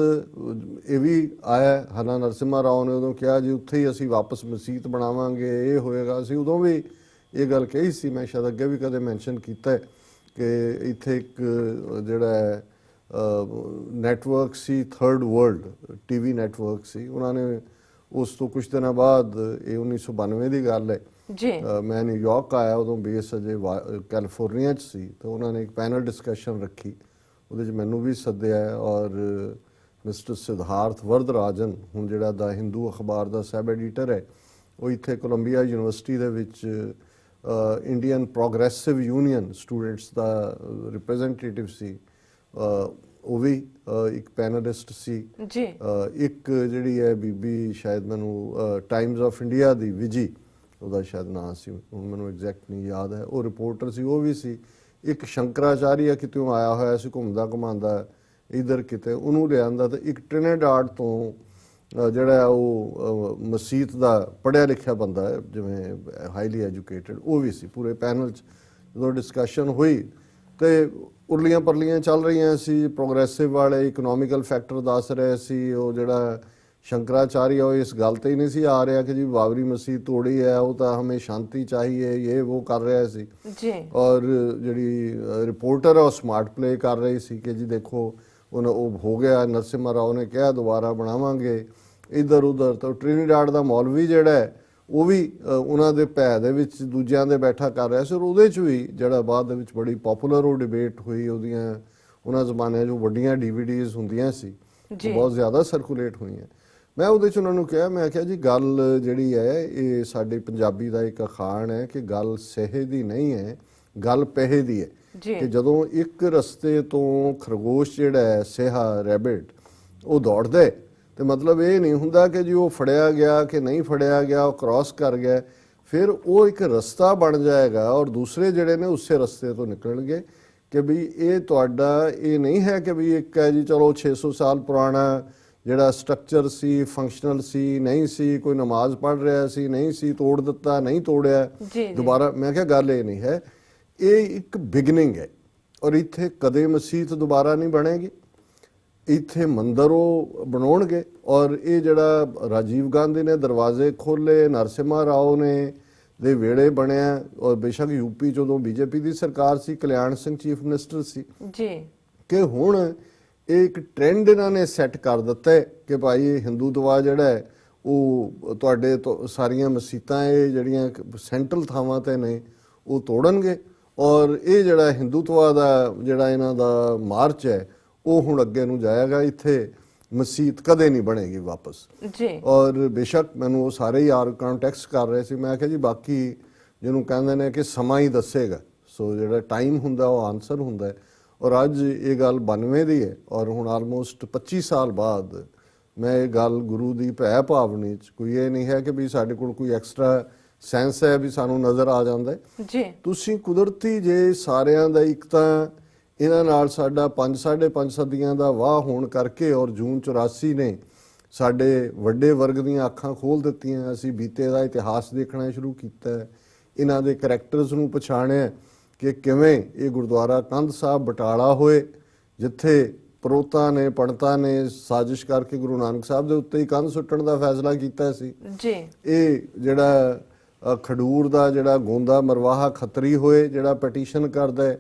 ਇਹ ਵੀ ਆਇਆ, ਹਾਲਾ ਨਰਸਿਮਹਾ ਰਾਓ ਨੇ ਉਦੋਂ ਕਿਹਾ ਜੀ ਉੱਥੇ ਹੀ ਅਸੀਂ ਵਾਪਸ ਮਸਜਿਦ ਬਣਾਵਾਂਗੇ, ਇਹ ਹੋਏਗਾ। ਅਸੀਂ ਉਦੋਂ ਵੀ ਇਹ ਗੱਲ ਕਹੀ ਸੀ, ਮੈਂ ਸ਼ਾਇਦ ਅੱਗੇ ਵੀ ਕਦੇ ਮੈਂਸ਼ਨ ਕੀਤਾ ਕਿ ਇੱਥੇ ਇੱਕ ਜਿਹੜਾ ਨੈਟਵਰਕ ਸੀ ਥਰਡ ਵਰਲਡ ਟੀਵੀ ਨੈਟਵਰਕ ਸੀ, ਉਹਨਾਂ ਨੇ ਉਸ ਤੋਂ ਕੁਝ ਦਿਨਾਂ ਬਾਅਦ, ਇਹ 1992 ਦੀ ਗੱਲ ਹੈ, ਮੈਂ ਨਿਊਯਾਰਕ ਆਇਆ, ਉਦੋਂ ਬੇਸ ਅਜੇ ਕੈਲੀਫੋਰਨੀਆ 'ਚ ਸੀ, ਤਾਂ ਉਹਨਾਂ ਨੇ ਇੱਕ ਪੈਨਲ ਡਿਸਕਸ਼ਨ ਰੱਖੀ, ਉਹਦੇ 'ਚ ਮੈਨੂੰ ਵੀ ਸੱਦਿਆ ਔਰ ਮਿਸਟਰ ਸਿਧਾਰਥ ਵਰਦਰਾਜਨ, ਹੁਣ ਜਿਹੜਾ ਦਾ ਹਿੰਦੂ ਅਖਬਾਰ ਦਾ ਸਬ ਐਡੀਟਰ ਹੈ, ਉਹ ਇੱਥੇ ਕੋਲੰਬੀਆ ਯੂਨੀਵਰਸਿਟੀ ਦੇ ਵਿੱਚ ਇੰਡੀਅਨ ਪ੍ਰੋਗਰੈਸਿਵ ਯੂਨੀਅਨ ਸਟੂਡੈਂਟਸ ਦਾ ਰਿਪਰੈਜ਼ੈਂਟੇਟਿਵ ਸੀ, ਉਹ ਵੀ ਇੱਕ ਪੈਨਲਿਸਟ ਸੀ। ਇੱਕ ਜਿਹੜੀ ਹੈ ਬੀਬੀ, ਸ਼ਾਇਦ ਮੈਨੂੰ ਟਾਈਮਜ਼ ਆਫ ਇੰਡੀਆ ਦੀ ਵਿਜੀ ਉਹਦਾ ਸ਼ਾਇਦ ਨਾਂ ਸੀ, ਹੁਣ ਮੈਨੂੰ ਐਗਜ਼ੈਕਟ ਨਹੀਂ ਯਾਦ ਹੈ, ਉਹ ਰਿਪੋਰਟਰ ਸੀ, ਉਹ ਵੀ ਸੀ। ਇੱਕ ਸ਼ੰਕਰਾਚਾਰੀਆ ਕਿਤੋਂ ਆਇਆ ਹੋਇਆ ਸੀ, ਘੁੰਮਦਾ ਘੁਮਾਉਂਦਾ ਇੱਧਰ ਕਿਤੇ, ਉਹਨੂੰ ਲਿਆਂਦਾ। ਤੇ ਇੱਕ ਟ੍ਰਿਨਿਡਾਡ ਤੋਂ ਜਿਹੜਾ ਉਹ ਮਸਜਿਦ ਦਾ ਪੜ੍ਹਿਆ ਲਿਖਿਆ ਬੰਦਾ ਹੈ, ਜਿਵੇਂ ਹਾਈਲੀ ਐਜੂਕੇਟਡ, ਉਹ ਵੀ ਸੀ ਪੂਰੇ ਪੈਨਲ 'ਚ। ਜਦੋਂ ਡਿਸਕਸ਼ਨ ਹੋਈ ਤੇ ਉਰਲੀਆਂ ਪਰਲੀਆਂ ਚੱਲ ਰਹੀਆਂ ਸੀ, ਪ੍ਰੋਗਰੈਸਿਵ ਵਾਲੇ ਇਕਨੋਮਿਕਲ ਫੈਕਟਰ ਦੱਸ ਰਹੇ ਸੀ, ਉਹ ਜਿਹੜਾ ਸ਼ੰਕਰਾਚਾਰੀਆ ਉਹ ਇਸ ਗੱਲ ਤੇ ਹੀ ਨਹੀਂ ਸੀ ਆ ਰਿਹਾ ਕਿ ਜੀ ਬਾਬਰੀ ਮਸਜਿਦ ਤੋੜੀ ਹੈ, ਉਹ ਤਾਂ ਹਮੇ ਸ਼ਾਂਤੀ ਚਾਹੀਏ, ਇਹ ਉਹ ਕਰ ਰਿਹਾ ਸੀ। ਔਰ ਜਿਹੜੀ ਰਿਪੋਰਟਰ ਹੈ ਉਹ ਸਮਾਰਟ ਪਲੇ ਕਰ ਰਹੀ ਸੀ ਕਿ ਜੀ ਦੇਖੋ ਉਹ ਹੋ ਗਿਆ, ਨਰਸਿਮਹਾ ਰਾਓ ਨੇ ਕਿਹਾ ਦੁਬਾਰਾ ਬਣਾਵਾਂਗੇ, ਇੱਧਰ ਉੱਧਰ। ਤਾਂ ਟ੍ਰਿਨੀਡਾਡ ਦਾ ਮੌਲਵੀ ਜਿਹੜਾ ਹੈ ਉਹ ਵੀ ਉਹਨਾਂ ਦੇ ਭੈ ਦੇ ਵਿੱਚ ਦੂਜਿਆਂ ਦੇ ਬੈਠਾ ਕਰ ਰਿਹਾ ਸੀ, ਔਰ ਉਹਦੇ 'ਚ ਵੀ ਜਿਹੜਾ ਬਾਅਦ ਦੇ ਵਿੱਚ ਬੜੀ ਪੋਪੂਲਰ ਉਹ ਡਿਬੇਟ ਹੋਈ, ਉਹਦੀਆਂ ਉਹਨਾਂ ਜ਼ਮਾਨਿਆਂ ਜੋ ਵੱਡੀਆਂ DVDs ਹੁੰਦੀਆਂ ਸੀ ਬਹੁਤ ਜ਼ਿਆਦਾ ਸਰਕੂਲੇਟ ਹੋਈਆਂ। ਮੈਂ ਉਹਦੇ 'ਚ ਉਹਨਾਂ ਨੂੰ ਕਿਹਾ, ਮੈਂ ਕਿਹਾ ਜੀ ਗੱਲ ਜਿਹੜੀ ਹੈ ਇਹ ਸਾਡੇ ਪੰਜਾਬੀ ਦਾ ਇੱਕ ਅਖਾਣ ਹੈ ਕਿ ਗੱਲ ਸਹੇ ਦੀ ਨਹੀਂ ਹੈ, ਗੱਲ ਪੈਸੇ ਦੀ ਹੈ। ਕਿ ਜਦੋਂ ਇੱਕ ਰਸਤੇ ਤੋਂ ਖਰਗੋਸ਼ ਜਿਹੜਾ ਹੈ, ਸਿਹਾ ਰੈਬਿਟ, ਉਹ ਦੌੜਦਾ ਤੇ ਮਤਲਬ ਇਹ ਨਹੀਂ ਹੁੰਦਾ ਕਿ ਜੀ ਉਹ ਫੜਿਆ ਗਿਆ ਕਿ ਨਹੀਂ ਫੜਿਆ ਗਿਆ, ਉਹ ਕ੍ਰਾਸ ਕਰ ਗਿਆ, ਫਿਰ ਉਹ ਇੱਕ ਰਸਤਾ ਬਣ ਜਾਏਗਾ ਔਰ ਦੂਸਰੇ ਜਿਹੜੇ ਨੇ ਉਸੇ ਰਸਤੇ ਤੋਂ ਨਿਕਲਣਗੇ ਕਿ ਵੀ ਇਹ ਤੁਹਾਡਾ ਇਹ ਨਹੀਂ ਹੈ ਕਿ ਵੀ ਇੱਕ ਹੈ ਜੀ ਚਲੋ 600 ਸਾਲ ਪੁਰਾਣਾ ਜਿਹੜਾ ਸਟਰਕਚਰ ਸੀ, ਫੰਕਸ਼ਨਲ ਸੀ, ਨਹੀਂ ਸੀ, ਕੋਈ ਨਮਾਜ਼ ਪੜ੍ਹ ਰਿਹਾ ਸੀ, ਨਹੀਂ ਸੀ, ਤੋੜ ਦਿੱਤਾ, ਨਹੀਂ ਤੋੜਿਆ ਦੁਬਾਰਾ। ਮੈਂ ਕਿਹਾ ਗੱਲ ਇਹ ਨਹੀਂ ਹੈ, ਇਹ ਇੱਕ ਬਿਗਨਿੰਗ ਹੈ ਔਰ ਇੱਥੇ ਕਦੇ ਮਸਜਿਦ ਦੁਬਾਰਾ ਨਹੀਂ ਬਣੇਗੀ, ਇੱਥੇ ਮੰਦਰ ਉਹ ਬਣਾਉਣਗੇ। ਔਰ ਇਹ ਜਿਹੜਾ ਰਾਜੀਵ ਗਾਂਧੀ ਨੇ ਦਰਵਾਜ਼ੇ ਖੋਲੇ, ਨਰਸਿਮਹਾ ਰਾਓ ਨੇ ਦੇ ਵੇੜੇ ਬਣਿਆ, ਔਰ ਬੇਸ਼ੱਕ ਯੂਪੀ ਜਦੋਂ ਬੀਜੇਪੀ ਦੀ ਸਰਕਾਰ ਸੀ, ਕਲਿਆਣ ਸਿੰਘ ਚੀਫ ਮਿਨਿਸਟਰ ਸੀ ਜੀ, ਕਿ ਹੁਣ ਇਹ ਇੱਕ ਟ੍ਰੈਂਡ ਇਹਨਾਂ ਨੇ ਸੈੱਟ ਕਰ ਦਿੱਤਾ ਹੈ ਕਿ ਭਾਈ ਇਹ ਹਿੰਦੂਤਵਾ ਜਿਹੜਾ ਹੈ ਉਹ ਤੁਹਾਡੇ ਸਾਰੀਆਂ ਮਸਜਿਦਾਂ ਇਹ ਜਿਹੜੀਆਂ ਸੈਂਟਰਲ ਥਾਵਾਂ ਤੇ ਨੇ ਉਹ ਤੋੜਨਗੇ ਔਰ ਇਹ ਜਿਹੜਾ ਹਿੰਦੂਤਵਾ ਦਾ ਜਿਹੜਾ ਇਹਨਾਂ ਦਾ ਮਾਰਚ ਹੈ ਉਹ ਹੁਣ ਅੱਗੇ ਨੂੰ ਜਾਏਗਾ, ਇੱਥੇ ਮਸਜਿਦ ਕਦੇ ਨਹੀਂ ਬਣੇਗੀ ਵਾਪਸ ਜੀ। ਔਰ ਬੇਸ਼ੱਕ ਮੈਨੂੰ ਉਹ ਸਾਰੇ ਯਾਰ ਕੰਟੈਕਸਟ ਕਰ ਰਹੇ ਸੀ, ਮੈਂ ਕਿਹਾ ਜੀ ਬਾਕੀ ਜਿਹਨੂੰ ਕਹਿੰਦੇ ਨੇ ਕਿ ਸਮਾਂ ਹੀ ਦੱਸੇਗਾ, ਸੋ ਜਿਹੜਾ ਟਾਈਮ ਹੁੰਦਾ ਉਹ ਆਨਸਰ ਹੁੰਦਾ ਹੈ। ਔਰ ਅੱਜ ਇਹ ਗੱਲ 92 ਦੀ ਹੈ ਔਰ ਹੁਣ ਆਲਮੋਸਟ 25 ਸਾਲ ਬਾਅਦ ਮੈਂ ਇਹ ਗੱਲ ਗੁਰੂ ਦੀ ਭੈ ਭਾਵਨੀ ਚ, ਕੋਈ ਇਹ ਨਹੀਂ ਹੈ ਕਿ ਵੀ ਸਾਡੇ ਕੋਲ ਕੋਈ ਐਕਸਟਰਾ ਸੈਂਸ ਹੈ ਵੀ ਸਾਨੂੰ ਨਜ਼ਰ ਆ ਜਾਂਦਾ ਜੀ। ਤੁਸੀਂ ਕੁਦਰਤੀ ਜੇ ਸਾਰਿਆਂ ਦਾ ਇੱਕ ਤਾਂ ਇਹਨਾਂ ਨਾਲ ਸਾਡਾ 5.5 ਸਦੀਆਂ ਦਾ ਵਾਹ ਹੋਣ ਕਰਕੇ ਔਰ ਜੂਨ 84 ਨੇ ਸਾਡੇ ਵੱਡੇ ਵਰਗ ਦੀਆਂ ਅੱਖਾਂ ਖੋਲ ਦਿੱਤੀਆਂ, ਅਸੀਂ ਬੀਤੇ ਦਾ ਇਤਿਹਾਸ ਦੇਖਣਾ ਸ਼ੁਰੂ ਕੀਤਾ, ਇਹਨਾਂ ਦੇ ਕਰੈਕਟਰਸ ਨੂੰ ਪਛਾਣਿਆ ਕਿ ਕਿਵੇਂ ਇਹ ਗੁਰਦੁਆਰਾ ਕੰਧ ਸਾਹਿਬ ਬਟਾਲਾ ਹੋਏ ਜਿੱਥੇ ਪ੍ਰੋਤਾਂ ਨੇ ਪੰਡਤਾਂ ਨੇ ਸਾਜ਼ਿਸ਼ ਕਰਕੇ ਗੁਰੂ ਨਾਨਕ ਸਾਹਿਬ ਦੇ ਉੱਤੇ ਹੀ ਕੰਧ ਸੁੱਟਣ ਦਾ ਫੈਸਲਾ ਕੀਤਾ ਸੀ ਜੀ। ਇਹ ਜਿਹੜਾ ਖਡੂਰ ਦਾ ਜਿਹੜਾ ਗੋਂਦਾ ਮਰਵਾਹਾ ਖੱਤਰੀ ਹੋਏ ਜਿਹੜਾ ਪਟੀਸ਼ਨ ਕਰਦਾ,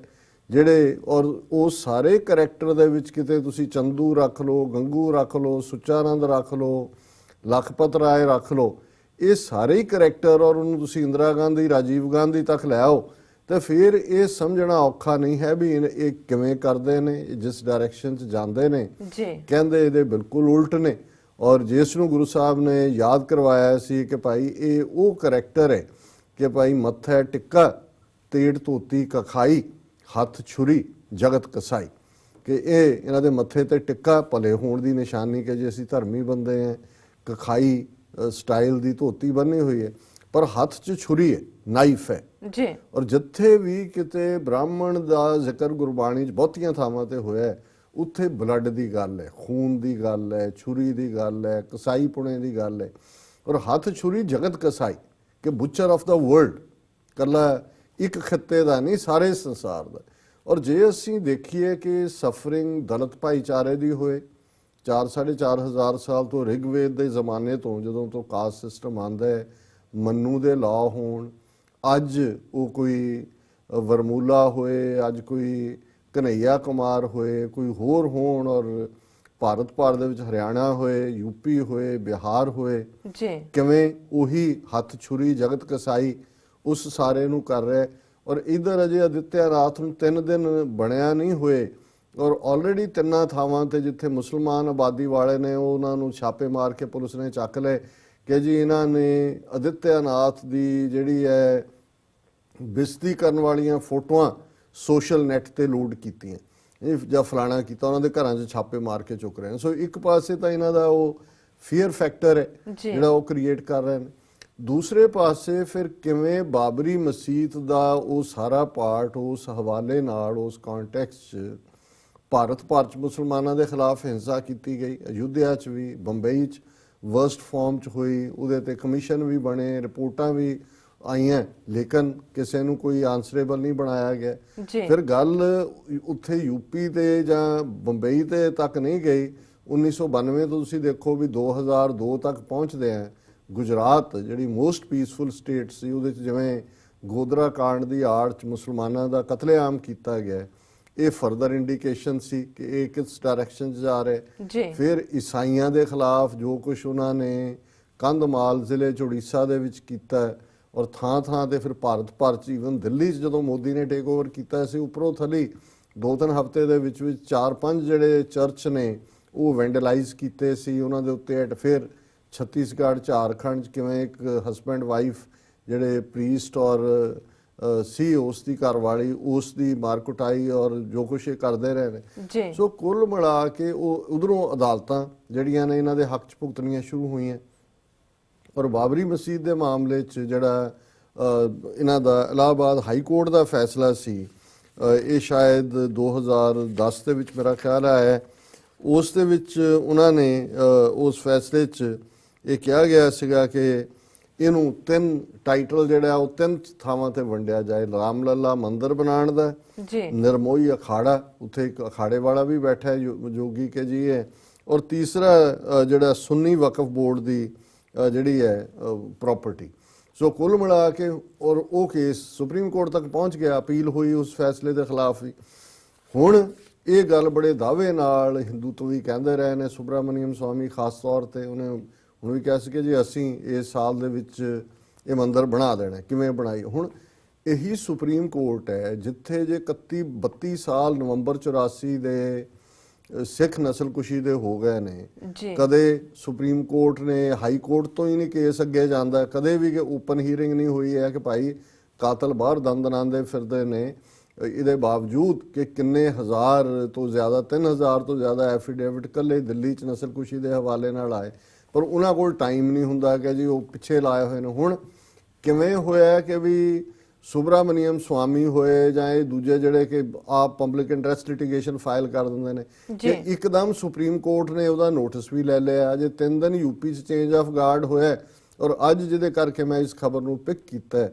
ਜਿਹੜੇ ਔਰ ਉਹ ਸਾਰੇ ਕਰੈਕਟਰ ਦੇ ਵਿੱਚ ਕਿਤੇ ਤੁਸੀਂ ਚੰਦੂ ਰੱਖ ਲਓ, ਗੰਗੂ ਰੱਖ ਲਓ, ਸੁੱਚਾਨੰਦ ਰੱਖ ਲਓ, ਲਖਪਤ ਰਾਏ ਰੱਖ ਲਓ, ਇਹ ਸਾਰੇ ਹੀ ਕਰੈਕਟਰ ਔਰ ਉਹਨੂੰ ਤੁਸੀਂ ਇੰਦਰਾ ਗਾਂਧੀ, ਰਾਜੀਵ ਗਾਂਧੀ ਤੱਕ ਲੈ ਆਓ ਤੇ ਫਿਰ ਇਹ ਸਮਝਣਾ ਔਖਾ ਨਹੀਂ ਹੈ ਵੀ ਇਹ ਕਿਵੇਂ ਕਰਦੇ ਨੇ, ਜਿਸ ਡਾਇਰੈਕਸ਼ਨ 'ਚ ਜਾਂਦੇ ਨੇ ਕਹਿੰਦੇ ਇਹਦੇ ਬਿਲਕੁਲ ਉਲਟ ਨੇ। ਔਰ ਜਿਸ ਨੂੰ ਗੁਰੂ ਸਾਹਿਬ ਨੇ ਯਾਦ ਕਰਵਾਇਆ ਸੀ ਕਿ ਭਾਈ ਇਹ ਉਹ ਕਰੈਕਟਰ ਹੈ ਕਿ ਭਾਈ ਮੱਥਾ ਟਿੱਕਾ ਤੇੜ ਧੋਤੀ ਕਖਾਈ ਹੱਥ ਛੁਰੀ ਜਗਤ ਕਸਾਈ, ਕਿ ਇਹ ਇਹਨਾਂ ਦੇ ਮੱਥੇ ਤੇ ਟਿੱਕਾ ਭਲੇ ਹੋਣ ਦੀ ਨਿਸ਼ਾਨੀ ਕਿ ਜੇ ਅਸੀਂ ਧਰਮੀ ਬੰਦੇ ਹਾਂ, ਕਖਾਈ ਸਟਾਈਲ ਦੀ ਧੋਤੀ ਬੰਨੀ ਹੋਈ ਹੈ ਪਰ ਹੱਥ 'ਚ ਛੁਰੀ ਹੈ, ਨਾਈਫ ਹੈ ਜੀ। ਔਰ ਜਿੱਥੇ ਵੀ ਕਿਤੇ ਬ੍ਰਾਹਮਣ ਦਾ ਜ਼ਿਕਰ ਗੁਰਬਾਣੀ 'ਚ ਬਹੁਤੀਆਂ ਥਾਵਾਂ ਤੇ ਹੋਇਆ ਉੱਥੇ ਬਲੱਡ ਦੀ ਗੱਲ ਹੈ, ਖੂਨ ਦੀ ਗੱਲ ਹੈ, ਛੁਰੀ ਦੀ ਗੱਲ ਹੈ, ਕਸਾਈ ਪੁਣੇ ਦੀ ਗੱਲ ਹੈ। ਔਰ ਹੱਥ ਛੁਰੀ ਜਗਤ ਕਸਾਈ ਕਿ ਬੁੱਚਰ ਆਫ ਦਾ ਵਰਲਡ, ਕੱਲਾ ਇੱਕ ਖਿੱਤੇ ਦਾ ਨਹੀਂ ਸਾਰੇ ਸੰਸਾਰ ਦਾ। ਔਰ ਜੇ ਅਸੀਂ ਦੇਖੀਏ ਕਿ ਸਫਰਿੰਗ ਦਲਿਤ ਭਾਈਚਾਰੇ ਦੀ ਹੋਏ 4,500 ਸਾਲ ਤੋਂ ਰਿਗਵੇਦ ਦੇ ਜ਼ਮਾਨੇ ਤੋਂ ਜਦੋਂ ਤੋਂ ਕਾਸਟ ਸਿਸਟਮ ਆਉਂਦਾ ਹੈ, ਮੰਨੂ ਦੇ ਲਾ ਹੋਣ, ਅੱਜ ਉਹ ਕੋਈ ਵਰਮੂਲਾ ਹੋਏ, ਅੱਜ ਕੋਈ ਕਨਈਆ ਕੁਮਾਰ ਹੋਏ, ਕੋਈ ਹੋਰ ਹੋਣ, ਔਰ ਭਾਰਤ ਭਰ ਦੇ ਵਿੱਚ ਹਰਿਆਣਾ ਹੋਏ, ਯੂਪੀ ਹੋਏ, ਬਿਹਾਰ ਹੋਏ, ਕਿਵੇਂ ਉਹੀ ਹੱਥ ਛੁਰੀ ਜਗਤ ਕਸਾਈ ਉਸ ਸਾਰੇ ਨੂੰ ਕਰ ਰਿਹਾ। ਔਰ ਇਧਰ ਅਜੇ ਅਦਿੱਤਿਆ ਰਾਤ ਨੂੰ 3 ਦਿਨ ਬਣਿਆ ਨਹੀਂ ਹੋਏ ਔਰ ਆਲਰੇਡੀ 3 ਥਾਵਾਂ ਤੇ ਜਿੱਥੇ ਮੁਸਲਮਾਨ ਆਬਾਦੀ ਵਾਲੇ ਨੇ ਉਹਨਾਂ ਨੂੰ ਛਾਪੇ ਮਾਰ ਕੇ ਪੁਲਿਸ ਨੇ ਚੱਕ ਲਏ ਕਿ ਜੀ ਇਹਨਾਂ ਨੇ ਅਦਿੱਤਿਆ ਨਾਥ ਦੀ ਜਿਹੜੀ ਹੈ ਬਿਸਤੀ ਕਰਨ ਵਾਲੀਆਂ ਫੋਟੋਆਂ ਸੋਸ਼ਲ ਨੈਟ ਤੇ ਲੋਡ ਕੀਤੀਆਂ, ਇਹ ਜਾਂ ਫਲਾਣਾ ਕੀਤਾ, ਉਹਨਾਂ ਦੇ ਘਰਾਂ 'ਚ ਛਾਪੇ ਮਾਰ ਕੇ ਚੁੱਕ ਰਹੇ ਨੇ। ਸੋ ਇੱਕ ਪਾਸੇ ਤਾਂ ਇਹਨਾਂ ਦਾ ਉਹ ਫੀਅਰ ਫੈਕਟਰ ਹੈ ਜਿਹੜਾ ਉਹ ਕ੍ਰੀਏਟ ਕਰ ਰਹੇ ਨੇ, ਦੂਸਰੇ ਪਾਸੇ ਫਿਰ ਕਿਵੇਂ ਬਾਬਰੀ ਮਸਜਿਦ ਦਾ ਉਹ ਸਾਰਾ ਪਾਰਟ ਉਸ ਹਵਾਲੇ ਨਾਲ ਉਸ ਕੰਟੈਕਸਟ 'ਚ ਭਾਰਤ ਭਰ 'ਚ ਮੁਸਲਮਾਨਾਂ ਦੇ ਖਿਲਾਫ ਹਿੰਸਾ ਕੀਤੀ ਗਈ, ਅਯੁੱਧਿਆ 'ਚ ਵੀ, ਬੰਬਈ 'ਚ ਵਰਸਟ ਫਾਰਮ 'ਚ ਹੋਈ, ਉਹਦੇ ਤੇ ਕਮਿਸ਼ਨ ਵੀ ਬਣੇ, ਰਿਪੋਰਟਾਂ ਵੀ ਆਈਆਂ, ਲੇਕਿਨ ਕਿਸੇ ਨੂੰ ਕੋਈ ਆਨਸਰੇਬਲ ਨਹੀਂ ਬਣਾਇਆ ਗਿਆ। ਫਿਰ ਗੱਲ ਉੱਥੇ ਯੂਪੀ ਤੇ ਜਾਂ ਬੰਬਈ ਤੇ ਤੱਕ ਨਹੀਂ ਗਈ, 1992 ਤੋਂ ਤੁਸੀਂ ਦੇਖੋ ਵੀ 2002 ਤੱਕ ਪਹੁੰਚਦੇ ਆ। ਗੁਜਰਾਤ ਜਿਹੜੀ ਮੋਸਟ ਪੀਸਫੁਲ ਸਟੇਟ ਸੀ ਉਹਦੇ 'ਚ ਜਿਵੇਂ ਗੋਦਰਾ ਕਾਂਡ ਦੀ ਆੜ 'ਚ ਮੁਸਲਮਾਨਾਂ ਦਾ ਕਤਲੇਆਮ ਕੀਤਾ ਗਿਆ, ਇਹ ਫਰਦਰ ਇੰਡੀਕੇਸ਼ਨ ਸੀ ਕਿ ਇਹ ਕਿਸ ਡਾਇਰੈਕਸ਼ਨ 'ਚ ਜਾ ਰਿਹਾ। ਫਿਰ ਈਸਾਈਆਂ ਦੇ ਖਿਲਾਫ ਜੋ ਕੁਛ ਉਹਨਾਂ ਨੇ ਕੰਧਮਾਲ ਜ਼ਿਲ੍ਹੇ 'ਚ ਉੜੀਸਾ ਦੇ ਵਿੱਚ ਕੀਤਾ ਔਰ ਥਾਂ ਥਾਂ ਤੇ ਫਿਰ ਭਾਰਤ ਭਰ 'ਚ ਈਵਨ ਦਿੱਲੀ 'ਚ ਜਦੋਂ ਮੋਦੀ ਨੇ ਟੇਕ ਓਵਰ ਕੀਤਾ ਸੀ ਉੱਪਰੋਂ ਥੱਲੀ 2-3 ਹਫ਼ਤੇ ਦੇ ਵਿੱਚ 4-5 ਜਿਹੜੇ ਚਰਚ ਨੇ ਉਹ ਵੈਂਡਲਾਈਜ਼ ਕੀਤੇ ਸੀ, ਉਹਨਾਂ ਦੇ ਉੱਤੇ ਫਿਰ ਛੱਤੀਸਗੜ੍ਹ ਝਾਰਖੰਡ 'ਚ ਕਿਵੇਂ ਇੱਕ ਹਸਬੈਂਡ ਵਾਈਫ ਜਿਹੜੇ ਪ੍ਰੀਸਟ ਔਰ ਸੀ ਉਸ ਦੀ ਘਰਵਾਲੀ, ਉਸ ਦੀ ਮਾਰ ਕੁਟਾਈ ਔਰ ਜੋ ਕੁਛ ਇਹ ਕਰਦੇ ਰਹੇ ਨੇ। ਜੀ ਸੋ ਕੁੱਲ ਮਿਲਾ ਕੇ ਉਹ ਉਧਰੋਂ ਅਦਾਲਤਾਂ ਜਿਹੜੀਆਂ ਨੇ ਇਹਨਾਂ ਦੇ ਹੱਕ 'ਚ ਭੁਗਤਣੀਆਂ ਸ਼ੁਰੂ ਹੋਈਆਂ। ਔਰ ਬਾਬਰੀ ਮਸਜਿਦ ਦੇ ਮਾਮਲੇ 'ਚ ਜਿਹੜਾ ਇਹਨਾਂ ਦਾ ਇਲਾਹਾਬਾਦ ਹਾਈ ਕੋਰਟ ਦਾ ਫੈਸਲਾ ਸੀ, ਇਹ ਸ਼ਾਇਦ 2010 ਦੇ ਵਿੱਚ ਮੇਰਾ ਖਿਆਲ ਆਇਆ, ਉਸ ਦੇ ਵਿੱਚ ਉਹਨਾਂ ਨੇ ਉਸ ਫੈਸਲੇ 'ਚ ਇਹ ਕਿਹਾ ਗਿਆ ਸੀਗਾ ਕਿ ਇਹਨੂੰ 3 ਟਾਈਟਲ ਜਿਹੜਾ ਉਹ 3 ਥਾਵਾਂ ਤੇ ਵੰਡਿਆ ਜਾਏ। ਰਾਮ ਲੱਲਾ ਮੰਦਿਰ ਬਣਾਉਣ ਦਾ, ਜੀ ਨਿਰਮੋਹੀ ਅਖਾੜਾ, ਉੱਥੇ ਇੱਕ ਅਖਾੜੇ ਵਾਲਾ ਵੀ ਬੈਠਾ ਹੈ ਜੋਗੀ ਕੇ ਜੀ ਹੈ, ਔਰ ਤੀਸਰਾ ਜਿਹੜਾ ਸੁੰਨੀ ਵਕਫ ਬੋਰਡ ਦੀ ਜਿਹੜੀ ਹੈ ਪ੍ਰਾਪਰਟੀ। ਸੋ ਕੁੱਲ ਮਿਲਾ ਕੇ ਔਰ ਉਹ ਕੇਸ ਸੁਪਰੀਮ ਕੋਰਟ ਤੱਕ ਪਹੁੰਚ ਗਿਆ, ਅਪੀਲ ਹੋਈ ਉਸ ਫੈਸਲੇ ਦੇ ਖਿਲਾਫ ਵੀ। ਹੁਣ ਇਹ ਗੱਲ ਬੜੇ ਦਾਅਵੇ ਨਾਲ ਹਿੰਦੂਤਵੀ ਕਹਿੰਦੇ ਰਹੇ ਨੇ। ਸੁਬਰਾਮਨੀਅਮ ਸਵਾਮੀ ਖਾਸ ਤੌਰ ਤੇ ਉਹਨੇ ਹੁਣ ਵੀ ਕਿਹਾ ਸੀ ਕਿ ਜੀ ਅਸੀਂ ਇਸ ਸਾਲ ਦੇ ਵਿੱਚ ਇਹ ਮੰਦਿਰ ਬਣਾ ਦੇਣਾ। ਕਿਵੇਂ ਬਣਾਈ? ਹੁਣ ਇਹੀ ਸੁਪਰੀਮ ਕੋਰਟ ਹੈ ਜਿੱਥੇ ਜੇ 32 ਸਾਲ ਨਵੰਬਰ 84 ਦੇ ਸਿੱਖ ਨਸਲਕੁਸ਼ੀ ਦੇ ਹੋ ਗਏ ਨੇ, ਕਦੇ ਸੁਪਰੀਮ ਕੋਰਟ ਨੇ ਹਾਈ ਕੋਰਟ ਤੋਂ ਹੀ ਨਹੀਂ ਕੇਸ ਅੱਗੇ ਜਾਂਦਾ, ਕਦੇ ਵੀ ਓਪਨ ਹੀਅਰਿੰਗ ਨਹੀਂ ਹੋਈ ਹੈ ਕਿ ਭਾਈ ਕਾਤਲ ਬਾਹਰ ਦੰਦ ਦਨਾਉਂਦੇ ਫਿਰਦੇ ਨੇ। ਇਹਦੇ ਬਾਵਜੂਦ ਕਿ ਕਿੰਨੇ ਹਜ਼ਾਰ ਤੋਂ ਜ਼ਿਆਦਾ 3000 ਤੋਂ ਜ਼ਿਆਦਾ ਐਫੀਡੇਵਿਟ ਕੱਲੇ ਦਿੱਲੀ 'ਚ ਨਸਲਕੁਸ਼ੀ ਦੇ ਹਵਾਲੇ ਨਾਲ ਆਏ, ਪਰ ਉਹਨਾਂ ਕੋਲ ਟਾਈਮ ਨਹੀਂ ਹੁੰਦਾ ਕਿ ਜੀ ਉਹ ਪਿੱਛੇ ਲਾਏ ਹੋਏ ਨੇ। ਹੁਣ ਕਿਵੇਂ ਹੋਇਆ ਕਿ ਵੀ ਸੁਬਰਾਮਨੀਅਮ ਸਵਾਮੀ ਹੋਏ ਜਾਂ ਇਹ ਦੂਜੇ ਜਿਹੜੇ ਕਿ ਆਪ ਪਬਲਿਕ ਇੰਟਰਸਟ ਲਿਟੀਗੇਸ਼ਨ ਫਾਈਲ ਕਰ ਦਿੰਦੇ ਨੇ, ਕਿ ਇੱਕਦਮ ਸੁਪਰੀਮ ਕੋਰਟ ਨੇ ਉਹਦਾ ਨੋਟਿਸ ਵੀ ਲੈ ਲਿਆ। ਅਜੇ 3 ਦਿਨ ਯੂਪੀ 'ਚ ਚੇਂਜ ਆਫ ਗਾਰਡ ਹੋਇਆ, ਔਰ ਅੱਜ ਜਿਹਦੇ ਕਰਕੇ ਮੈਂ ਇਸ ਖਬਰ ਨੂੰ ਪਿਕ ਕੀਤਾ